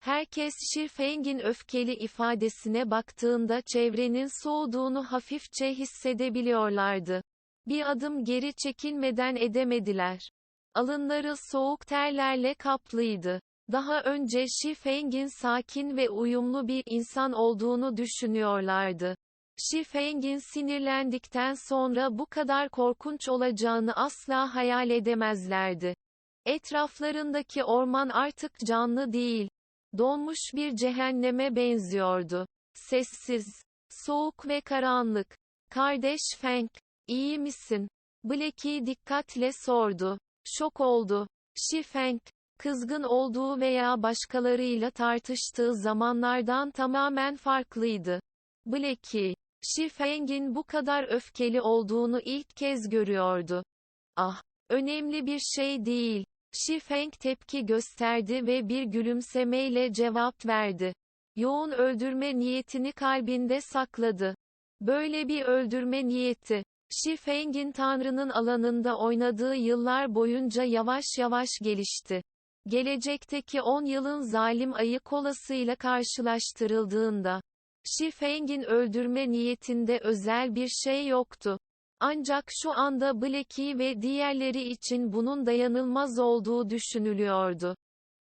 Herkes Shi Feng'in öfkeli ifadesine baktığında çevrenin soğuduğunu hafifçe hissedebiliyorlardı. Bir adım geri çekilmeden edemediler. Alınları soğuk terlerle kaplıydı. Daha önce Shi Feng'in sakin ve uyumlu bir insan olduğunu düşünüyorlardı. Shi Feng'in sinirlendikten sonra bu kadar korkunç olacağını asla hayal edemezlerdi. Etraflarındaki orman artık canlı değil. Donmuş bir cehenneme benziyordu. Sessiz, soğuk ve karanlık. Kardeş Feng, iyi misin? Blackie dikkatle sordu. Şok oldu. Shi Feng, kızgın olduğu veya başkalarıyla tartıştığı zamanlardan tamamen farklıydı. Blackie, Shi Feng'in bu kadar öfkeli olduğunu ilk kez görüyordu. Ah, önemli bir şey değil. Shi Feng tepki gösterdi ve bir gülümsemeyle cevap verdi. Yoğun öldürme niyetini kalbinde sakladı. Böyle bir öldürme niyeti, Shi Feng'in Tanrı'nın alanında oynadığı yıllar boyunca yavaş yavaş gelişti. Gelecekteki 10 yılın zalim ayı kolasıyla karşılaştırıldığında, Shi Feng'in öldürme niyetinde özel bir şey yoktu. Ancak şu anda Blackie ve diğerleri için bunun dayanılmaz olduğu düşünülüyordu.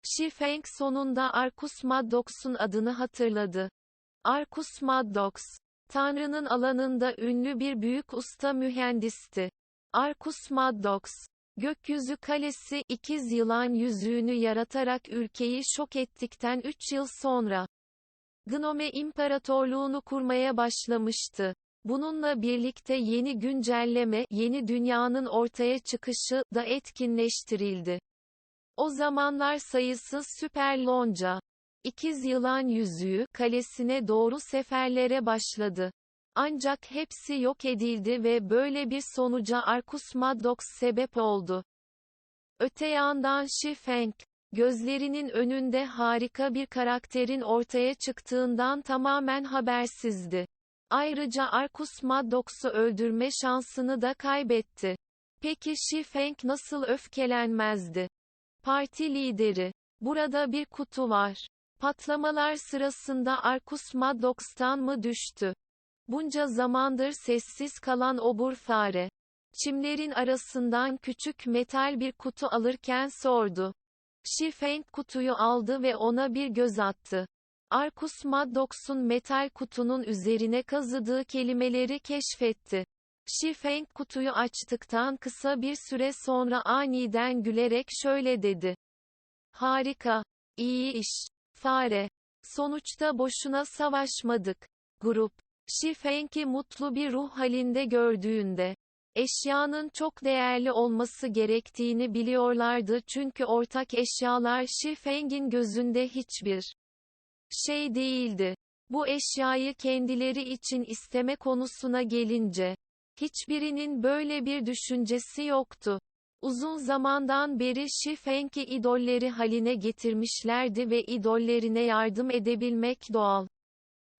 Shi Feng sonunda Arcus Maddox'un adını hatırladı. Arcus Maddox, Tanrı'nın alanında ünlü bir büyük usta mühendisti. Arcus Maddox, gökyüzü kalesi ikiz yılan yüzüğünü yaratarak ülkeyi şok ettikten 3 yıl sonra, Gnome İmparatorluğunu kurmaya başlamıştı. Bununla birlikte yeni güncelleme, yeni dünyanın ortaya çıkışı da etkinleştirildi. O zamanlar sayısız süper lonca, ikiz yılan yüzüğü, kalesine doğru seferlere başladı. Ancak hepsi yok edildi ve böyle bir sonuca Arcus Maddox sebep oldu. Öte yandan Shi Feng, gözlerinin önünde harika bir karakterin ortaya çıktığından tamamen habersizdi. Ayrıca Arcus Maddox'u öldürme şansını da kaybetti. Peki Shi Feng nasıl öfkelenmezdi? Parti lideri, burada bir kutu var. Patlamalar sırasında Arcus Maddox'tan mı düştü? Bunca zamandır sessiz kalan obur fare, çimlerin arasından küçük metal bir kutu alırken sordu. Shi Feng kutuyu aldı ve ona bir göz attı. Arcus Maddox'un metal kutunun üzerine kazıdığı kelimeleri keşfetti. Shi Feng kutuyu açtıktan kısa bir süre sonra aniden gülerek şöyle dedi. Harika, iyi iş, fare. Sonuçta boşuna savaşmadık. Grup, Shi Feng'i mutlu bir ruh halinde gördüğünde, eşyanın çok değerli olması gerektiğini biliyorlardı çünkü ortak eşyalar Shi Feng'in gözünde hiçbir şey değildi. Bu eşyayı kendileri için isteme konusuna gelince, hiçbirinin böyle bir düşüncesi yoktu. Uzun zamandan beri Shi Feng'i idolleri haline getirmişlerdi ve idollerine yardım edebilmek doğal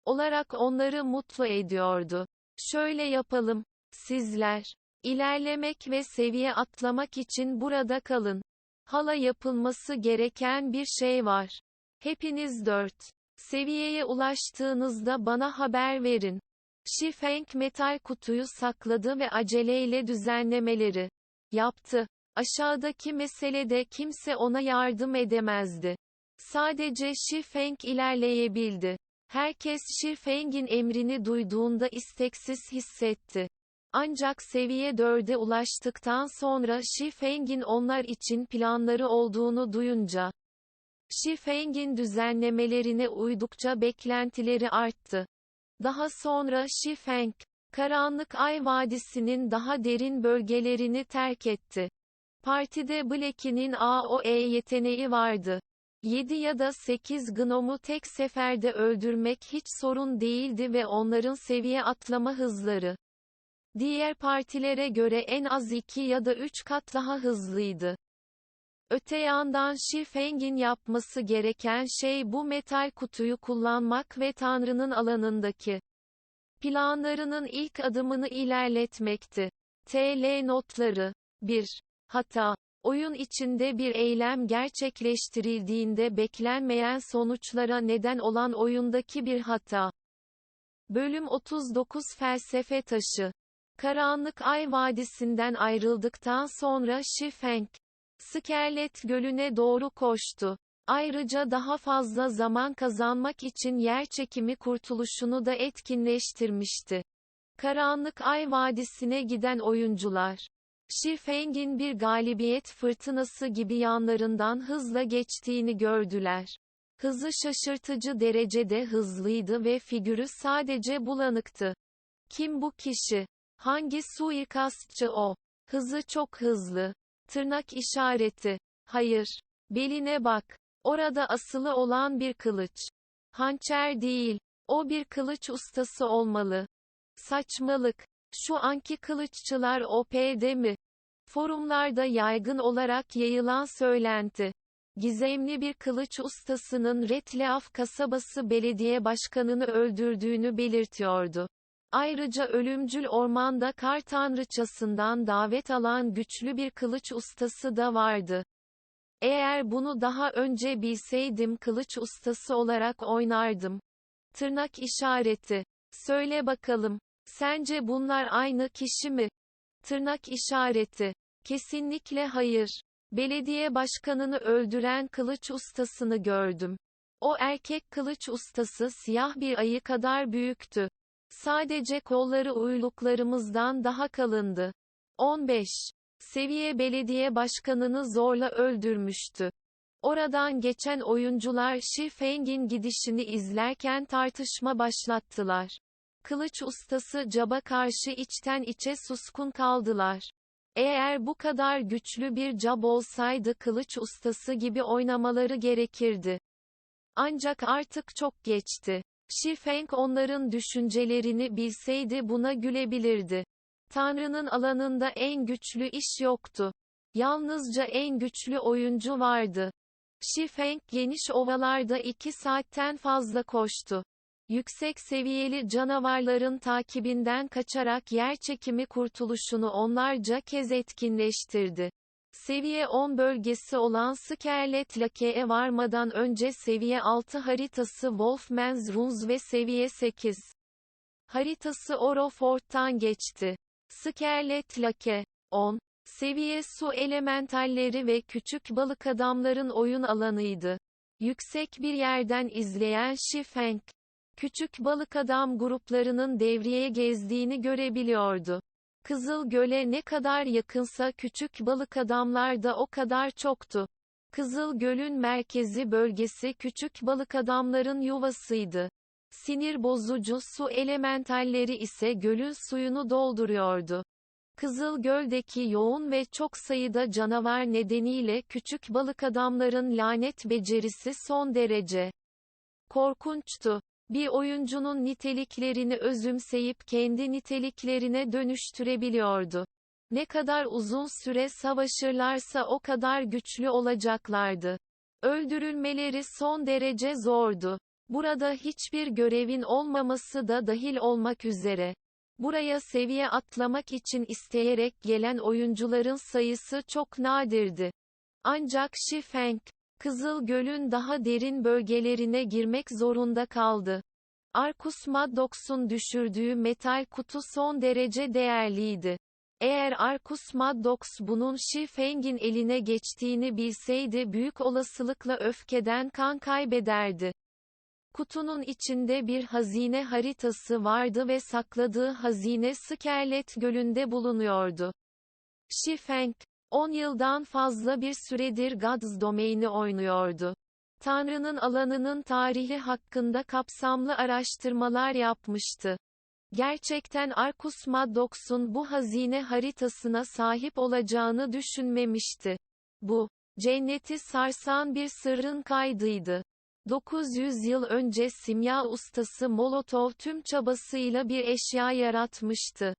olarak onları mutlu ediyordu. Şöyle yapalım, sizler, ilerlemek ve seviye atlamak için burada kalın. Hala yapılması gereken bir şey var. Hepiniz 4 seviyeye ulaştığınızda bana haber verin. Shi Feng metal kutuyu sakladı ve aceleyle düzenlemeleri yaptı. Aşağıdaki meselede kimse ona yardım edemezdi. Sadece Şifeng ilerleyebildi. Herkes Şifeng'in emrini duyduğunda isteksiz hissetti. Ancak seviye 4'e ulaştıktan sonra Şifeng'in onlar için planları olduğunu duyunca, Şifeng'in düzenlemelerine uydukça beklentileri arttı. Daha sonra Şifeng, Karanlık Ay Vadisi'nin daha derin bölgelerini terk etti. Partide Blackie'nin AoE yeteneği vardı. 7 ya da 8 gnomu tek seferde öldürmek hiç sorun değildi ve onların seviye atlama hızları diğer partilere göre en az 2 ya da 3 kat daha hızlıydı. Öte yandan Şifeng'in yapması gereken şey bu metal kutuyu kullanmak ve Tanrı'nın alanındaki planlarının ilk adımını ilerletmekti. TL notları 1. Hata. Oyun içinde bir eylem gerçekleştirildiğinde beklenmeyen sonuçlara neden olan oyundaki bir hata. Bölüm 39 Felsefe Taşı. Karanlık Ay Vadisi'nden ayrıldıktan sonra Şifeng, Skerlet Gölü'ne doğru koştu. Ayrıca daha fazla zaman kazanmak için yerçekimi kurtuluşunu da etkinleştirmişti. Karanlık Ay Vadisi'ne giden oyuncular, Şifeng'in bir galibiyet fırtınası gibi yanlarından hızla geçtiğini gördüler. Hızı şaşırtıcı derecede hızlıydı ve figürü sadece bulanıktı. Kim bu kişi? Hangi suikastçı o? Hızı çok hızlı. Tırnak işareti. Hayır. Beline bak. Orada asılı olan bir kılıç. Hançer değil. O bir kılıç ustası olmalı. Saçmalık. Şu anki kılıççılar OP'de mi? Forumlarda yaygın olarak yayılan söylenti, gizemli bir kılıç ustasının Retleaf kasabası belediye başkanını öldürdüğünü belirtiyordu. Ayrıca ölümcül ormanda kar tanrıçasından davet alan güçlü bir kılıç ustası da vardı. Eğer bunu daha önce bilseydim kılıç ustası olarak oynardım. Tırnak işareti. Söyle bakalım. Sence bunlar aynı kişi mi? Tırnak işareti. Kesinlikle hayır. Belediye başkanını öldüren kılıç ustasını gördüm. O erkek kılıç ustası siyah bir ayı kadar büyüktü. Sadece kolları uyluklarımızdan daha kalındı. 15. Seviye belediye başkanını zorla öldürmüştü. Oradan geçen oyuncular Şifeng'in gidişini izlerken tartışma başlattılar. Kılıç ustası Cab'a karşı içten içe suskun kaldılar. Eğer bu kadar güçlü bir Cab olsaydı kılıç ustası gibi oynamaları gerekirdi. Ancak artık çok geçti. Şifeng onların düşüncelerini bilseydi buna gülebilirdi. Tanrı'nın alanında en güçlü iş yoktu. Yalnızca en güçlü oyuncu vardı. Şifeng geniş ovalarda 2 saatten fazla koştu. Yüksek seviyeli canavarların takibinden kaçarak yerçekimi kurtuluşunu onlarca kez etkinleştirdi. Seviye 10 bölgesi olan Skerlet Lake'e varmadan önce seviye 6 haritası Wolfman's Runes ve seviye 8 haritası Oroford'tan geçti. Skerlet Lake 10 seviye su elementalleri ve küçük balık adamların oyun alanıydı. Yüksek bir yerden izleyen Şifeng, küçük balık adam gruplarının devreye gezdiğini görebiliyordu. Kızıl Göl'e ne kadar yakınsa küçük balık adamlar da o kadar çoktu. Kızıl Göl'ün merkezi bölgesi küçük balık adamların yuvasıydı. Sinir bozucu su elementalleri ise gölün suyunu dolduruyordu. Kızıl Göl'deki yoğun ve çok sayıda canavar nedeniyle küçük balık adamların lanet becerisi son derece korkunçtu. Bir oyuncunun niteliklerini özümseyip kendi niteliklerine dönüştürebiliyordu. Ne kadar uzun süre savaşırlarsa o kadar güçlü olacaklardı. Öldürülmeleri son derece zordu. Burada hiçbir görevin olmaması da dahil olmak üzere. Buraya seviye atlamak için isteyerek gelen oyuncuların sayısı çok nadirdi. Ancak Şifeng, Kızıl Göl'ün daha derin bölgelerine girmek zorunda kaldı. Arcus Maddox'un düşürdüğü metal kutu son derece değerliydi. Eğer Arcus Maddox bunun Shi Feng'in eline geçtiğini bilseydi büyük olasılıkla öfkeden kan kaybederdi. Kutunun içinde bir hazine haritası vardı ve sakladığı hazine Scarlet Gölü'nde bulunuyordu. Shi Feng, 10 yıldan fazla bir süredir Gods Domain'i oynuyordu. Tanrı'nın alanının tarihi hakkında kapsamlı araştırmalar yapmıştı. Gerçekten Arcus Maddox'un bu hazine haritasına sahip olacağını düşünmemişti. Bu, cenneti sarsan bir sırrın kaydıydı. 900 yıl önce simya ustası Molotov tüm çabasıyla bir eşya yaratmıştı.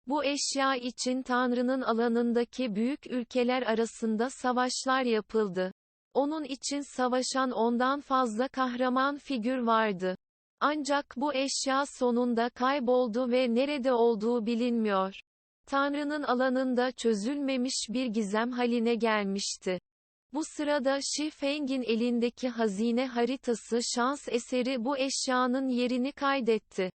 Bu eşya için Tanrı'nın alanındaki büyük ülkeler arasında savaşlar yapıldı. Onun için savaşan ondan fazla kahraman figür vardı. Ancak bu eşya sonunda kayboldu ve nerede olduğu bilinmiyor. Tanrı'nın alanında çözülmemiş bir gizem haline gelmişti. Bu sırada Shi Feng'in elindeki hazine haritası şans eseri bu eşyanın yerini kaydetti.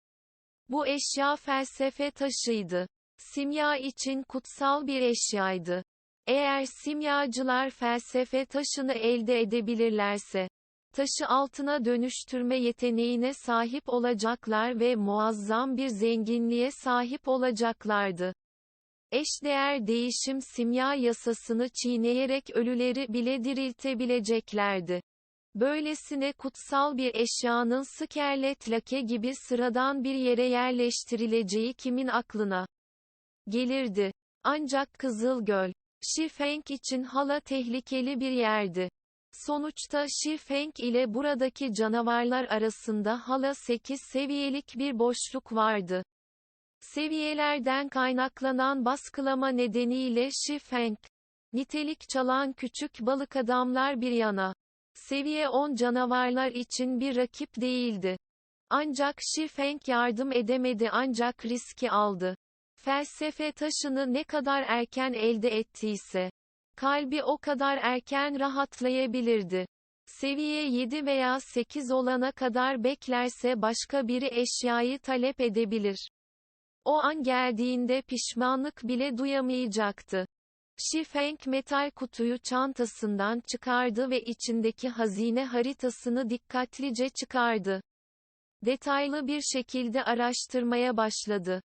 Bu eşya felsefe taşıydı. Simya için kutsal bir eşyaydı. Eğer simyacılar felsefe taşını elde edebilirlerse, taşı altına dönüştürme yeteneğine sahip olacaklar ve muazzam bir zenginliğe sahip olacaklardı. Eşdeğer değişim simya yasasını çiğneyerek ölüleri bile diriltebileceklerdi. Böylesine kutsal bir eşyanın Scarlet Lake gibi sıradan bir yere yerleştirileceği kimin aklına gelirdi? Ancak Kızıl Göl, Shi Feng için hala tehlikeli bir yerdi. Sonuçta Shi Feng ile buradaki canavarlar arasında hala 8 seviyelik bir boşluk vardı. Seviyelerden kaynaklanan baskılama nedeniyle Shi Feng, nitelik çalan küçük balık adamlar bir yana, seviye 10 canavarlar için bir rakip değildi. Ancak Shi Feng yardım edemedi ancak riski aldı. Felsefe taşını ne kadar erken elde ettiyse, kalbi o kadar erken rahatlayabilirdi. Seviye 7 veya 8 olana kadar beklerse başka biri eşyayı talep edebilir. O an geldiğinde pişmanlık bile duyamayacaktı. Shi Feng metal kutuyu çantasından çıkardı ve içindeki hazine haritasını dikkatlice çıkardı. Detaylı bir şekilde araştırmaya başladı.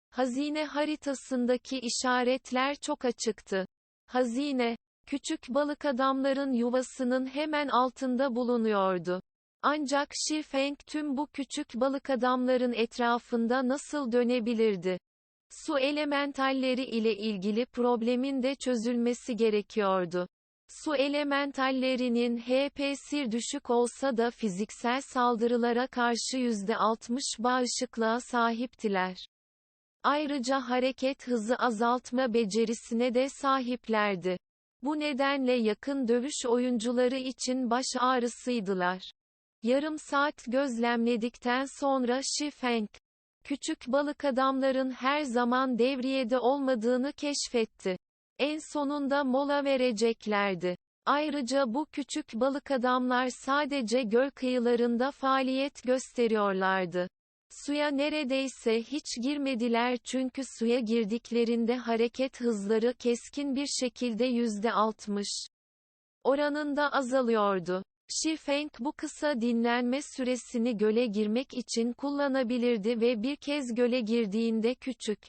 Hazine haritasındaki işaretler çok açıktı. Hazine, küçük balık adamların yuvasının hemen altında bulunuyordu. Ancak Shi Feng tüm bu küçük balık adamların etrafında nasıl dönebilirdi? Su elementalleri ile ilgili problemin de çözülmesi gerekiyordu. Su elementallerinin HP'si düşük olsa da fiziksel saldırılara karşı %60 bağışıklığa sahiptiler. Ayrıca hareket hızı azaltma becerisine de sahiplerdi. Bu nedenle yakın dövüş oyuncuları için baş ağrısıydılar. Yarım saat gözlemledikten sonra Shi Feng, küçük balık adamların her zaman devriyede olmadığını keşfetti. En sonunda mola vereceklerdi. Ayrıca bu küçük balık adamlar sadece göl kıyılarında faaliyet gösteriyorlardı. Suya neredeyse hiç girmediler çünkü suya girdiklerinde hareket hızları keskin bir şekilde %60 oranında azalıyordu. Shi Feng bu kısa dinlenme süresini göle girmek için kullanabilirdi ve bir kez göle girdiğinde küçük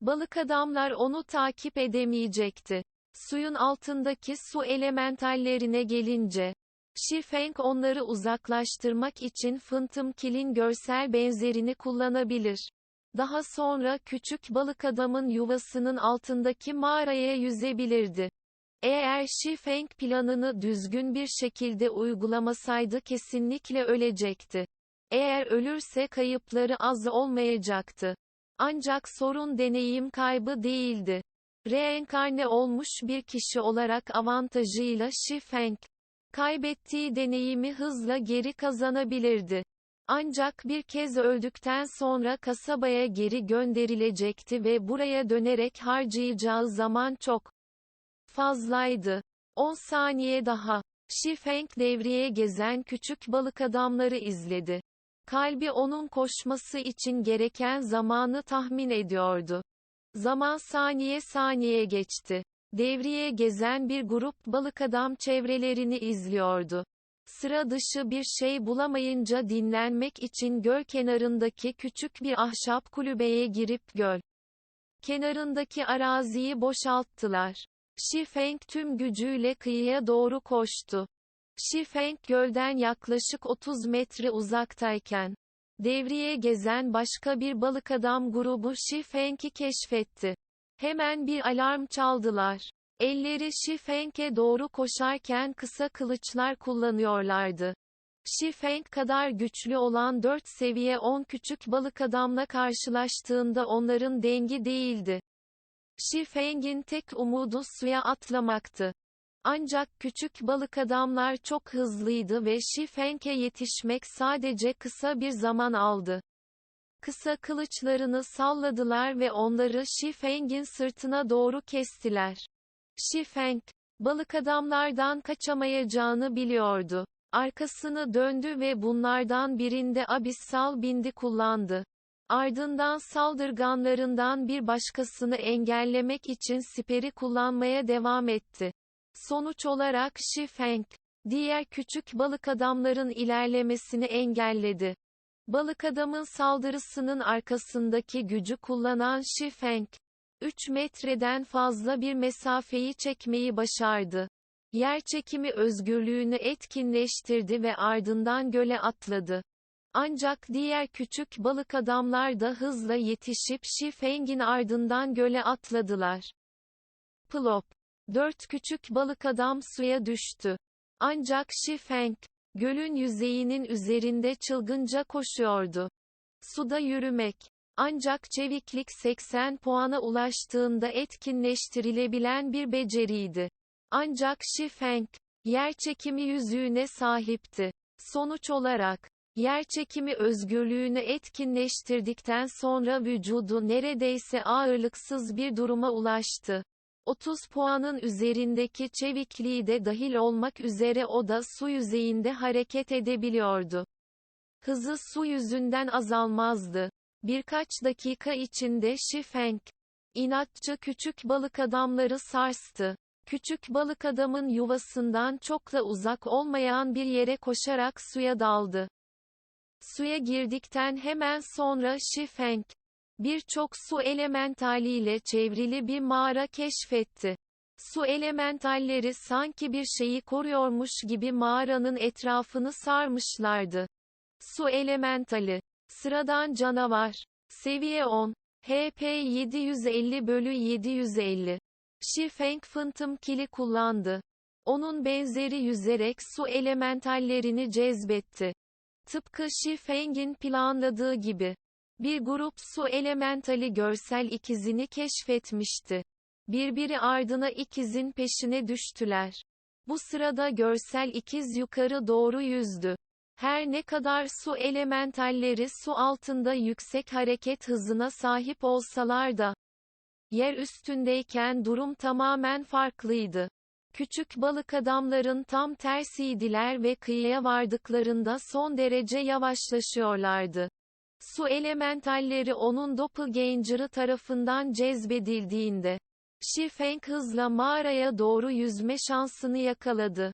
balık adamlar onu takip edemeyecekti. Suyun altındaki su elementallerine gelince, Shi Feng onları uzaklaştırmak için Phantom Kill'in görsel benzerini kullanabilir. Daha sonra küçük balık adamın yuvasının altındaki mağaraya yüzebilirdi. Eğer Shi Feng planını düzgün bir şekilde uygulamasaydı kesinlikle ölecekti. Eğer ölürse kayıpları az olmayacaktı. Ancak sorun deneyim kaybı değildi. Reenkarne olmuş bir kişi olarak avantajıyla Shi Feng, kaybettiği deneyimi hızla geri kazanabilirdi. Ancak bir kez öldükten sonra kasabaya geri gönderilecekti ve buraya dönerek harcayacağı zaman çok fazlaydı. 10 saniye daha. Shi Feng devreye gezen küçük balık adamları izledi. Kalbi onun koşması için gereken zamanı tahmin ediyordu. Zaman saniye saniye geçti. Devriye gezen bir grup balık adam çevrelerini izliyordu. Sıra dışı bir şey bulamayınca dinlenmek için göl kenarındaki küçük bir ahşap kulübeye girip göl kenarındaki araziyi boşalttılar. Şifeng tüm gücüyle kıyıya doğru koştu. Şifeng gölden yaklaşık 30 metre uzaktayken, devriye gezen başka bir balık adam grubu Şifeng'i keşfetti. Hemen bir alarm çaldılar. Elleri Şifeng'e doğru koşarken kısa kılıçlar kullanıyorlardı. Şifeng kadar güçlü olan 4 seviye 10 küçük balık adamla karşılaştığında onların dengi değildi. Şifeng'in tek umudu suya atlamaktı. Ancak küçük balık adamlar çok hızlıydı ve Şifeng'e yetişmek sadece kısa bir zaman aldı. Kısa kılıçlarını salladılar ve onları Şifeng'in sırtına doğru kestiler. Şifeng, balık adamlardan kaçamayacağını biliyordu. Arkasını döndü ve bunlardan birinde abissal bindi kullandı. Ardından saldırganlarından bir başkasını engellemek için siperi kullanmaya devam etti. Sonuç olarak Şifeng, diğer küçük balık adamların ilerlemesini engelledi. Balık adamın saldırısının arkasındaki gücü kullanan Şifeng, 3 metreden fazla bir mesafeyi çekmeyi başardı. Yerçekimi özgürlüğünü etkinleştirdi ve ardından göle atladı. Ancak diğer küçük balık adamlar da hızla yetişip Şifeng'in ardından göle atladılar. Plop. 4 küçük balık adam suya düştü. Ancak Şifeng, gölün yüzeyinin üzerinde çılgınca koşuyordu. Suda yürümek. Ancak çeviklik 80 puana ulaştığında etkinleştirilebilen bir beceriydi. Ancak Şifeng, yerçekimi yüzüğüne sahipti. Sonuç olarak, yerçekimi özgürlüğünü etkinleştirdikten sonra vücudu neredeyse ağırlıksız bir duruma ulaştı. 30 puanın üzerindeki çevikliği de dahil olmak üzere o da su yüzeyinde hareket edebiliyordu. Hızı su yüzünden azalmazdı. Birkaç dakika içinde Şifeng, inatçı küçük balık adamları sarstı. Küçük balık adamın yuvasından çok da uzak olmayan bir yere koşarak suya daldı. Suya girdikten hemen sonra Şifeng, birçok su elementaliyle çevrili bir mağara keşfetti. Su elementalleri sanki bir şeyi koruyormuş gibi mağaranın etrafını sarmışlardı. Su elementali. Sıradan canavar. Seviye 10. HP 750/750. Şifeng Phantom Kill'i kullandı. Onun benzeri yüzerek su elementallerini cezbetti. Tıpkı Şifeng'in planladığı gibi. Bir grup su elementali görsel ikizini keşfetmişti. Birbiri ardına ikizin peşine düştüler. Bu sırada görsel ikiz yukarı doğru yüzdü. Her ne kadar su elementalleri su altında yüksek hareket hızına sahip olsalar da, yer üstündeyken durum tamamen farklıydı. Küçük balık adamların tam tersiydiler ve kıyıya vardıklarında son derece yavaşlaşıyorlardı. Su elementalleri onun doppelganger'ı tarafından cezbedildiğinde, Şifeng hızla mağaraya doğru yüzme şansını yakaladı.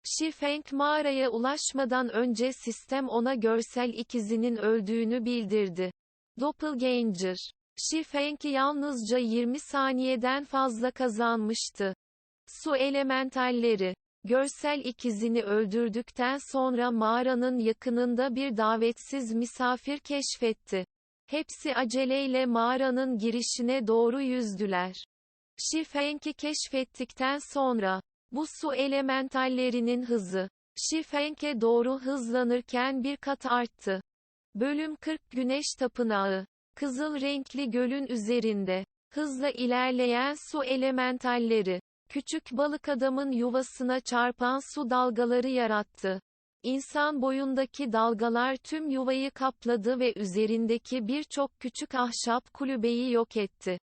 Şifeng mağaraya ulaşmadan önce sistem ona görsel ikizinin öldüğünü bildirdi. Doppelganger, Şifeng'i yalnızca 20 saniyeden fazla kazanmıştı. Su elementalleri, görsel ikizini öldürdükten sonra mağaranın yakınında bir davetsiz misafir keşfetti. Hepsi aceleyle mağaranın girişine doğru yüzdüler. Şifeng'i keşfettikten sonra, bu su elementallerinin hızı, Şifeng'e doğru hızlanırken bir kat arttı. Bölüm 40 Güneş Tapınağı. Kızıl renkli gölün üzerinde, hızla ilerleyen su elementalleri, küçük balık adamın yuvasına çarpan su dalgaları yarattı. İnsan boyundaki dalgalar tüm yuvayı kapladı ve üzerindeki birçok küçük ahşap kulübeyi yok etti.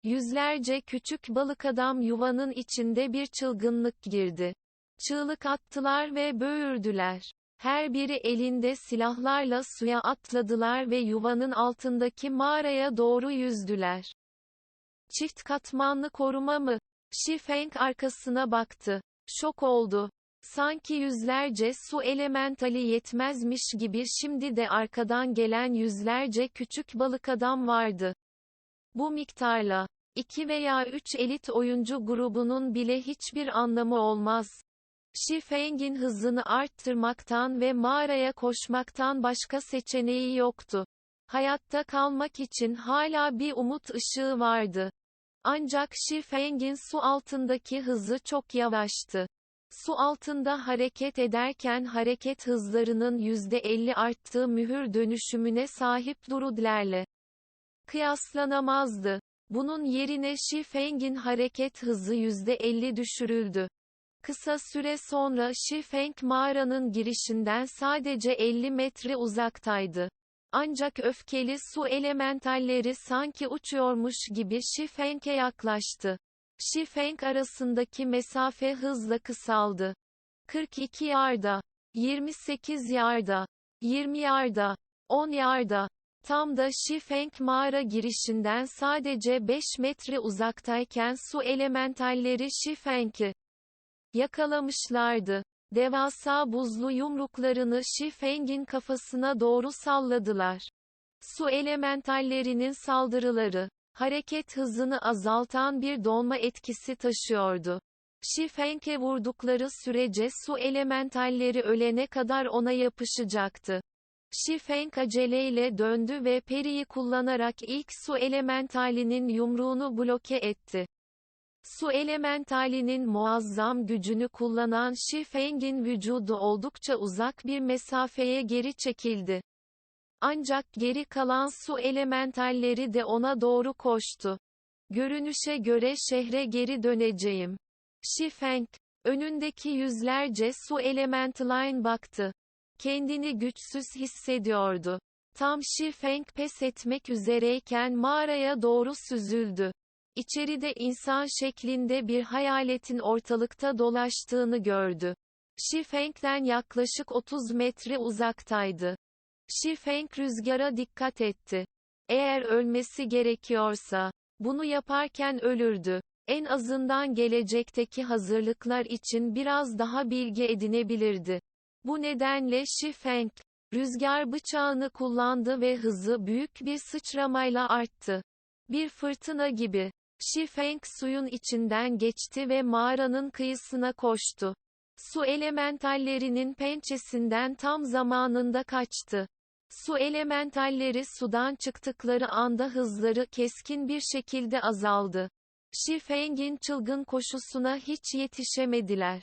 Yüzlerce küçük balık adam yuvanın içinde bir çılgınlık girdi. Çığlık attılar ve böğürdüler. Her biri elinde silahlarla suya atladılar ve yuvanın altındaki mağaraya doğru yüzdüler. Çift katmanlı koruma mı? Şifeng arkasına baktı. Şok oldu. Sanki yüzlerce su elementali yetmezmiş gibi şimdi de arkadan gelen yüzlerce küçük balık adam vardı. Bu miktarla 2 veya 3 elit oyuncu grubunun bile hiçbir anlamı olmaz. Şifeng'in hızını arttırmaktan ve mağaraya koşmaktan başka seçeneği yoktu. Hayatta kalmak için hala bir umut ışığı vardı. Ancak Şifeng'in su altındaki hızı çok yavaştı. Su altında hareket ederken hareket hızlarının %50 arttığı mühür dönüşümüne sahip Druidlerle kıyaslanamazdı. Bunun yerine Şifeng'in hareket hızı %50 düşürüldü. Kısa süre sonra Şifeng mağaranın girişinden sadece 50 metre uzaktaydı. Ancak öfkeli su elementalleri sanki uçuyormuş gibi Şifeng'e yaklaştı. Şifeng arasındaki mesafe hızla kısaldı. 42 yarda, 28 yarda, 20 yarda, 10 yarda. Tam da Şifeng mağara girişinden sadece 5 metre uzaktayken su elementalleri Şifeng'i yakalamışlardı. Devasa buzlu yumruklarını Şifeng'in kafasına doğru salladılar. Su elementallerinin saldırıları, hareket hızını azaltan bir donma etkisi taşıyordu. Şifeng'e vurdukları sürece su elementalleri ölene kadar ona yapışacaktı. Şifeng aceleyle döndü ve periyi kullanarak ilk su elementalinin yumruğunu bloke etti. Su elementalinin muazzam gücünü kullanan Şifeng'in vücudu oldukça uzak bir mesafeye geri çekildi. Ancak geri kalan su elementalleri de ona doğru koştu. Görünüşe göre şehre geri döneceğim. Şifeng, önündeki yüzlerce su elementaline baktı. Kendini güçsüz hissediyordu. Tam Şifeng pes etmek üzereyken mağaraya doğru süzüldü. İçeride insan şeklinde bir hayaletin ortalıkta dolaştığını gördü. Şifeng'den yaklaşık 30 metre uzaktaydı. Şifeng rüzgara dikkat etti. Eğer ölmesi gerekiyorsa, bunu yaparken ölürdü. En azından gelecekteki hazırlıklar için biraz daha bilgi edinebilirdi. Bu nedenle Şifeng, rüzgar bıçağını kullandı ve hızı büyük bir sıçramayla arttı. Bir fırtına gibi. Şifeng suyun içinden geçti ve mağaranın kıyısına koştu. Su elementallerinin pençesinden tam zamanında kaçtı. Su elementalleri sudan çıktıkları anda hızları keskin bir şekilde azaldı. Şifeng'in çılgın koşusuna hiç yetişemediler.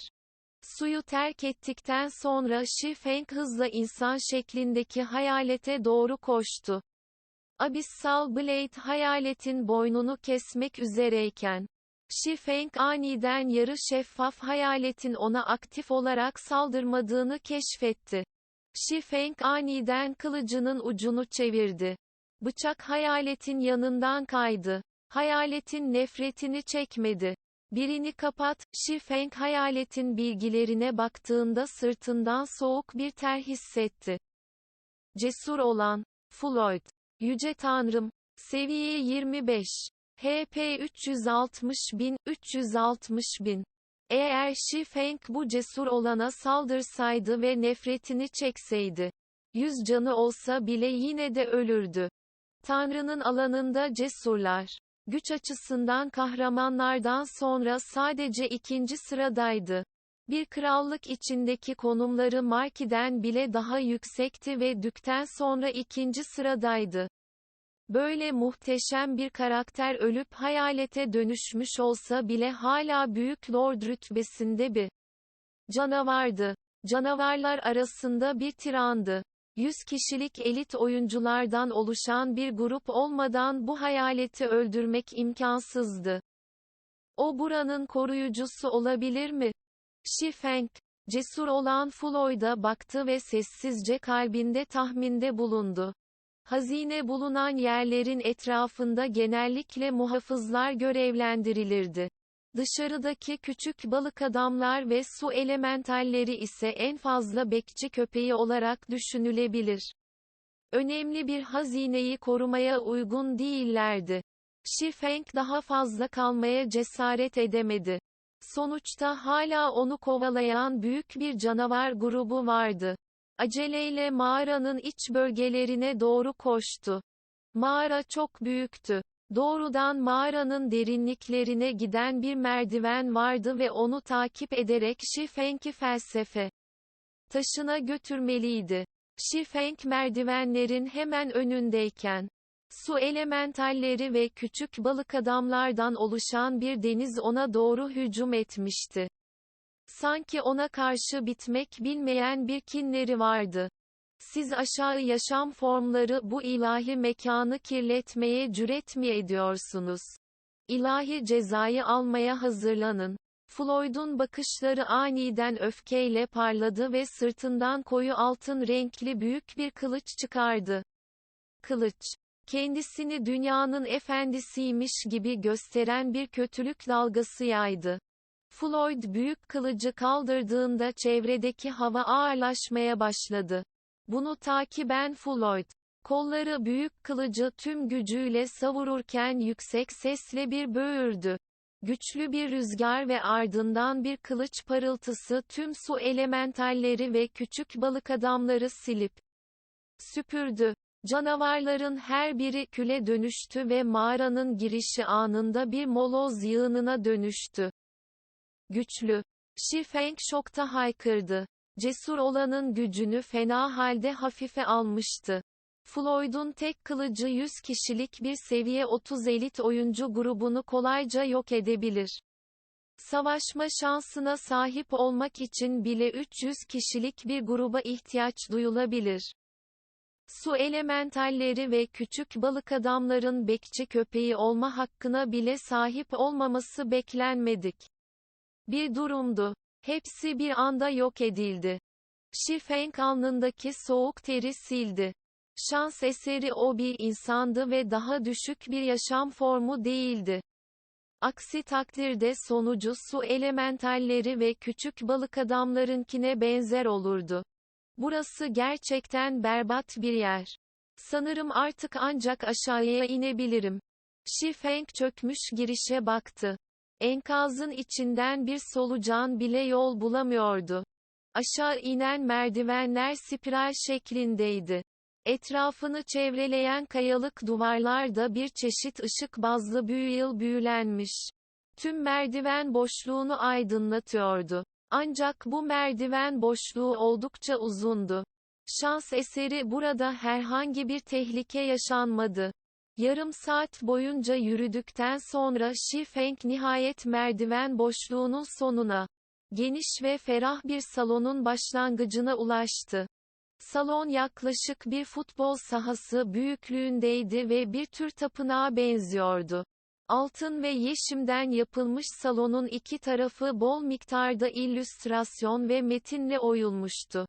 Suyu terk ettikten sonra Şifeng hızla insan şeklindeki hayalete doğru koştu. Abyssal Blade hayaletin boynunu kesmek üzereyken, Şifeng aniden yarı şeffaf hayaletin ona aktif olarak saldırmadığını keşfetti. Şifeng aniden kılıcının ucunu çevirdi. Bıçak hayaletin yanından kaydı. Hayaletin nefretini çekmedi. Birini kapat, Şifeng hayaletin bilgilerine baktığında sırtından soğuk bir ter hissetti. Cesur olan, Floyd. Yüce Tanrım. Seviye 25. HP 360.000. Eğer Şifeng bu cesur olana saldırsaydı ve nefretini çekseydi, 100 canı olsa bile yine de ölürdü. Tanrı'nın alanında cesurlar, güç açısından kahramanlardan sonra sadece ikinci sıradaydı. Bir krallık içindeki konumları Marki'den bile daha yüksekti ve Dük'ten sonra ikinci sıradaydı. Böyle muhteşem bir karakter ölüp hayalete dönüşmüş olsa bile hala Büyük Lord rütbesinde bir canavardı. Canavarlar arasında bir tirandı. 100 kişilik elit oyunculardan oluşan bir grup olmadan bu hayaleti öldürmek imkansızdı. O buranın koruyucusu olabilir mi? Şifeng, cesur olan Floyd'a baktı ve sessizce kalbinde tahminde bulundu. Hazine bulunan yerlerin etrafında genellikle muhafızlar görevlendirilirdi. Dışarıdaki küçük balık adamlar ve su elementalleri ise en fazla bekçi köpeği olarak düşünülebilir. Önemli bir hazineyi korumaya uygun değillerdi. Shi Feng daha fazla kalmaya cesaret edemedi. Sonuçta hala onu kovalayan büyük bir canavar grubu vardı. Aceleyle mağaranın iç bölgelerine doğru koştu. Mağara çok büyüktü. Doğrudan mağaranın derinliklerine giden bir merdiven vardı ve onu takip ederek Shi Feng'i felsefe taşına götürmeliydi. Shi Feng merdivenlerin hemen önündeyken, su elementalleri ve küçük balık adamlardan oluşan bir deniz ona doğru hücum etmişti. Sanki ona karşı bitmek bilmeyen bir kinleri vardı. Siz aşağı yaşam formları bu ilahi mekanı kirletmeye cüret mi ediyorsunuz? İlahi cezayı almaya hazırlanın. Floyd'un bakışları aniden öfkeyle parladı ve sırtından koyu altın renkli büyük bir kılıç çıkardı. Kılıç, kendisini dünyanın efendisiymiş gibi gösteren bir kötülük dalgası yaydı. Floyd büyük kılıcı kaldırdığında çevredeki hava ağırlaşmaya başladı. Bunu takiben Floyd, kolları büyük kılıcı tüm gücüyle savururken yüksek sesle bir böğürdü. Güçlü bir rüzgar ve ardından bir kılıç parıltısı tüm su elementalleri ve küçük balık adamları silip süpürdü. Canavarların her biri küle dönüştü ve mağaranın girişi anında bir moloz yığınına dönüştü. Güçlü. Shi Feng şokta haykırdı. Cesur olanın gücünü fena halde hafife almıştı. Floyd'un tek kılıcı 100 kişilik bir seviye 30 elit oyuncu grubunu kolayca yok edebilir. Savaşma şansına sahip olmak için bile 300 kişilik bir gruba ihtiyaç duyulabilir. Su elementalleri ve küçük balık adamların bekçi köpeği olma hakkına bile sahip olmaması beklenmedik bir durumdu. Hepsi bir anda yok edildi. Shi Feng alnındaki soğuk teri sildi. Şans eseri o bir insandı ve daha düşük bir yaşam formu değildi. Aksi takdirde sonucu su elementalleri ve küçük balık adamlarınkine benzer olurdu. Burası gerçekten berbat bir yer. Sanırım artık ancak aşağıya inebilirim. Shi Feng çökmüş girişe baktı. Enkazın içinden bir solucan bile yol bulamıyordu. Aşağı inen merdivenler spiral şeklindeydi. Etrafını çevreleyen kayalık duvarlar da bir çeşit ışık bazlı büyülenmiş. Tüm merdiven boşluğunu aydınlatıyordu. Ancak bu merdiven boşluğu oldukça uzundu. Şans eseri burada herhangi bir tehlike yaşanmadı. Yarım saat boyunca yürüdükten sonra Shi Feng nihayet merdiven boşluğunun sonuna, geniş ve ferah bir salonun başlangıcına ulaştı. Salon yaklaşık bir futbol sahası büyüklüğündeydi ve bir tür tapınağa benziyordu. Altın ve yeşimden yapılmış salonun iki tarafı bol miktarda illüstrasyon ve metinle oyulmuştu.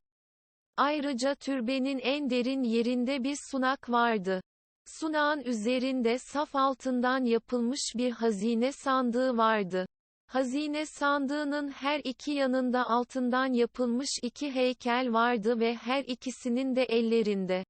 Ayrıca türbenin en derin yerinde bir sunak vardı. Sunağın üzerinde saf altından yapılmış bir hazine sandığı vardı. Hazine sandığının her iki yanında altından yapılmış iki heykel vardı ve her ikisinin de ellerinde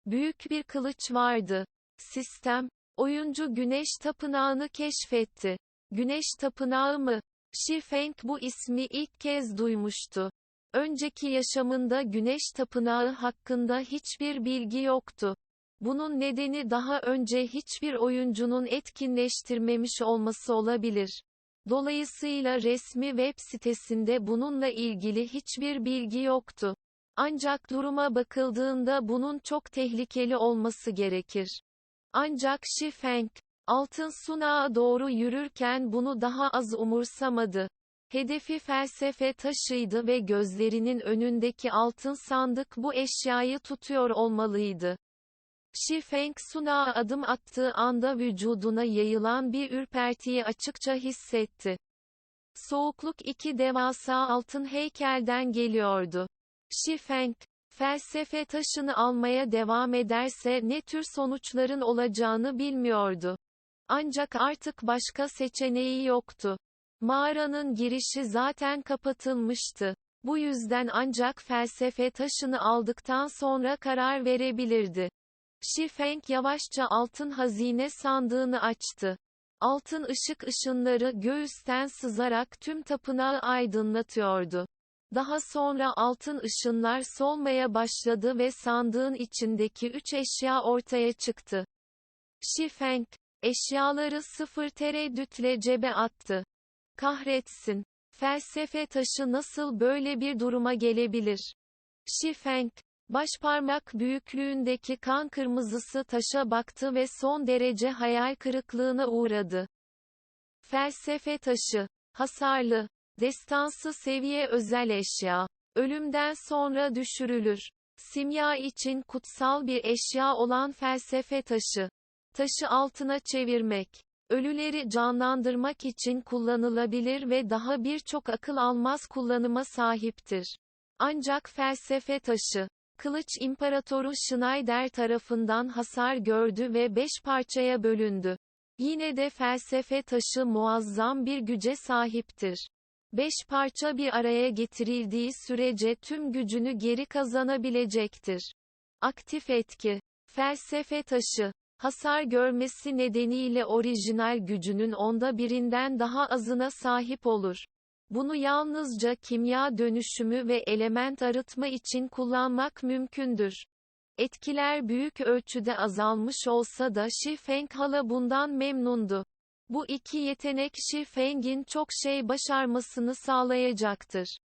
büyük bir kılıç vardı. Sistem, oyuncu Güneş Tapınağı'nı keşfetti. Güneş Tapınağı mı? Shi Feng bu ismi ilk kez duymuştu. Önceki yaşamında Güneş Tapınağı hakkında hiçbir bilgi yoktu. Bunun nedeni daha önce hiçbir oyuncunun etkinleştirmemiş olması olabilir. Dolayısıyla resmi web sitesinde bununla ilgili hiçbir bilgi yoktu. Ancak duruma bakıldığında bunun çok tehlikeli olması gerekir. Ancak Shi Feng, altın sunağa doğru yürürken bunu daha az umursamadı. Hedefi felsefe taşıydı ve gözlerinin önündeki altın sandık bu eşyayı tutuyor olmalıydı. Shi Feng sunağa adım attığı anda vücuduna yayılan bir ürpertiyi açıkça hissetti. Soğukluk iki devasa altın heykelden geliyordu. Shi Feng, felsefe taşını almaya devam ederse ne tür sonuçların olacağını bilmiyordu. Ancak artık başka seçeneği yoktu. Mağaranın girişi zaten kapatılmıştı. Bu yüzden ancak felsefe taşını aldıktan sonra karar verebilirdi. Shi Feng yavaşça altın hazine sandığını açtı. Altın ışık ışınları göğüsten sızarak tüm tapınağı aydınlatıyordu. Daha sonra altın ışınlar solmaya başladı ve sandığın içindeki 3 eşya ortaya çıktı. Shi Feng, eşyaları sıfır tereddütle cebe attı. Kahretsin. Felsefe taşı nasıl böyle bir duruma gelebilir? Shi Feng, başparmak büyüklüğündeki kan kırmızısı taşa baktı ve son derece hayal kırıklığına uğradı. Felsefe taşı, hasarlı, destansı seviye özel eşya, ölümden sonra düşürülür. Simya için kutsal bir eşya olan felsefe taşı. Taşı altına çevirmek, ölüleri canlandırmak için kullanılabilir ve daha birçok akıl almaz kullanıma sahiptir. Ancak felsefe taşı, Kılıç İmparatoru Schneider tarafından hasar gördü ve 5 parçaya bölündü. Yine de felsefe taşı muazzam bir güce sahiptir. 5 parça bir araya getirildiği sürece tüm gücünü geri kazanabilecektir. Aktif etki. Felsefe taşı, hasar görmesi nedeniyle orijinal gücünün 1/10'inden daha azına sahip olur. Bunu yalnızca kimya dönüşümü ve element arıtma için kullanmak mümkündür. Etkiler büyük ölçüde azalmış olsa da Shi Feng hala bundan memnundu. Bu iki yetenek Shi Feng'in çok şey başarmasını sağlayacaktır.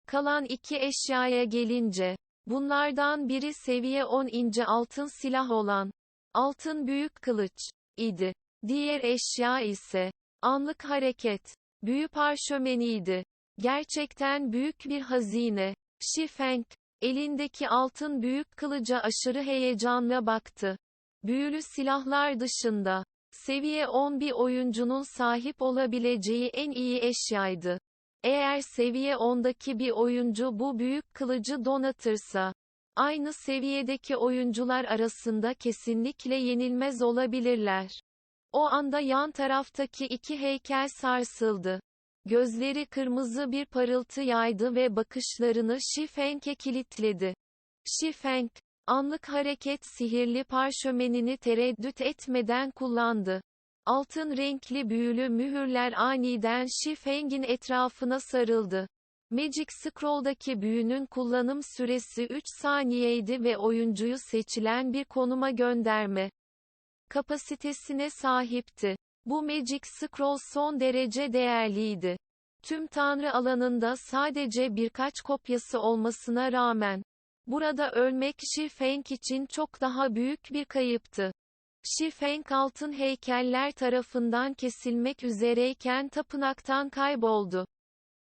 Kalan iki eşyaya gelince, bunlardan biri seviye 10 ince altın silah olan altın büyük kılıç idi. Diğer eşya ise anlık hareket, büyü parşömeniydi. Gerçekten büyük bir hazine. Shi Feng, elindeki altın büyük kılıca aşırı heyecanla baktı. Büyülü silahlar dışında, seviye 10 bir oyuncunun sahip olabileceği en iyi eşyaydı. Eğer seviye 10'daki bir oyuncu bu büyük kılıcı donatırsa, aynı seviyedeki oyuncular arasında kesinlikle yenilmez olabilirler. O anda yan taraftaki iki heykel sarsıldı. Gözleri kırmızı bir parıltı yaydı ve bakışlarını Shi Feng'e kilitledi. Shi Feng, anlık hareket sihirli parşömenini tereddüt etmeden kullandı. Altın renkli büyülü mühürler aniden Shi Feng'in etrafına sarıldı. Magic Scroll'daki büyünün kullanım süresi 3 saniyeydi ve oyuncuyu seçilen bir konuma gönderme kapasitesine sahipti. Bu Magic Scroll son derece değerliydi. Tüm tanrı alanında sadece birkaç kopyası olmasına rağmen, burada ölmek Shi Feng için çok daha büyük bir kayıptı. Shi Feng altın heykeller tarafından kesilmek üzereyken tapınaktan kayboldu.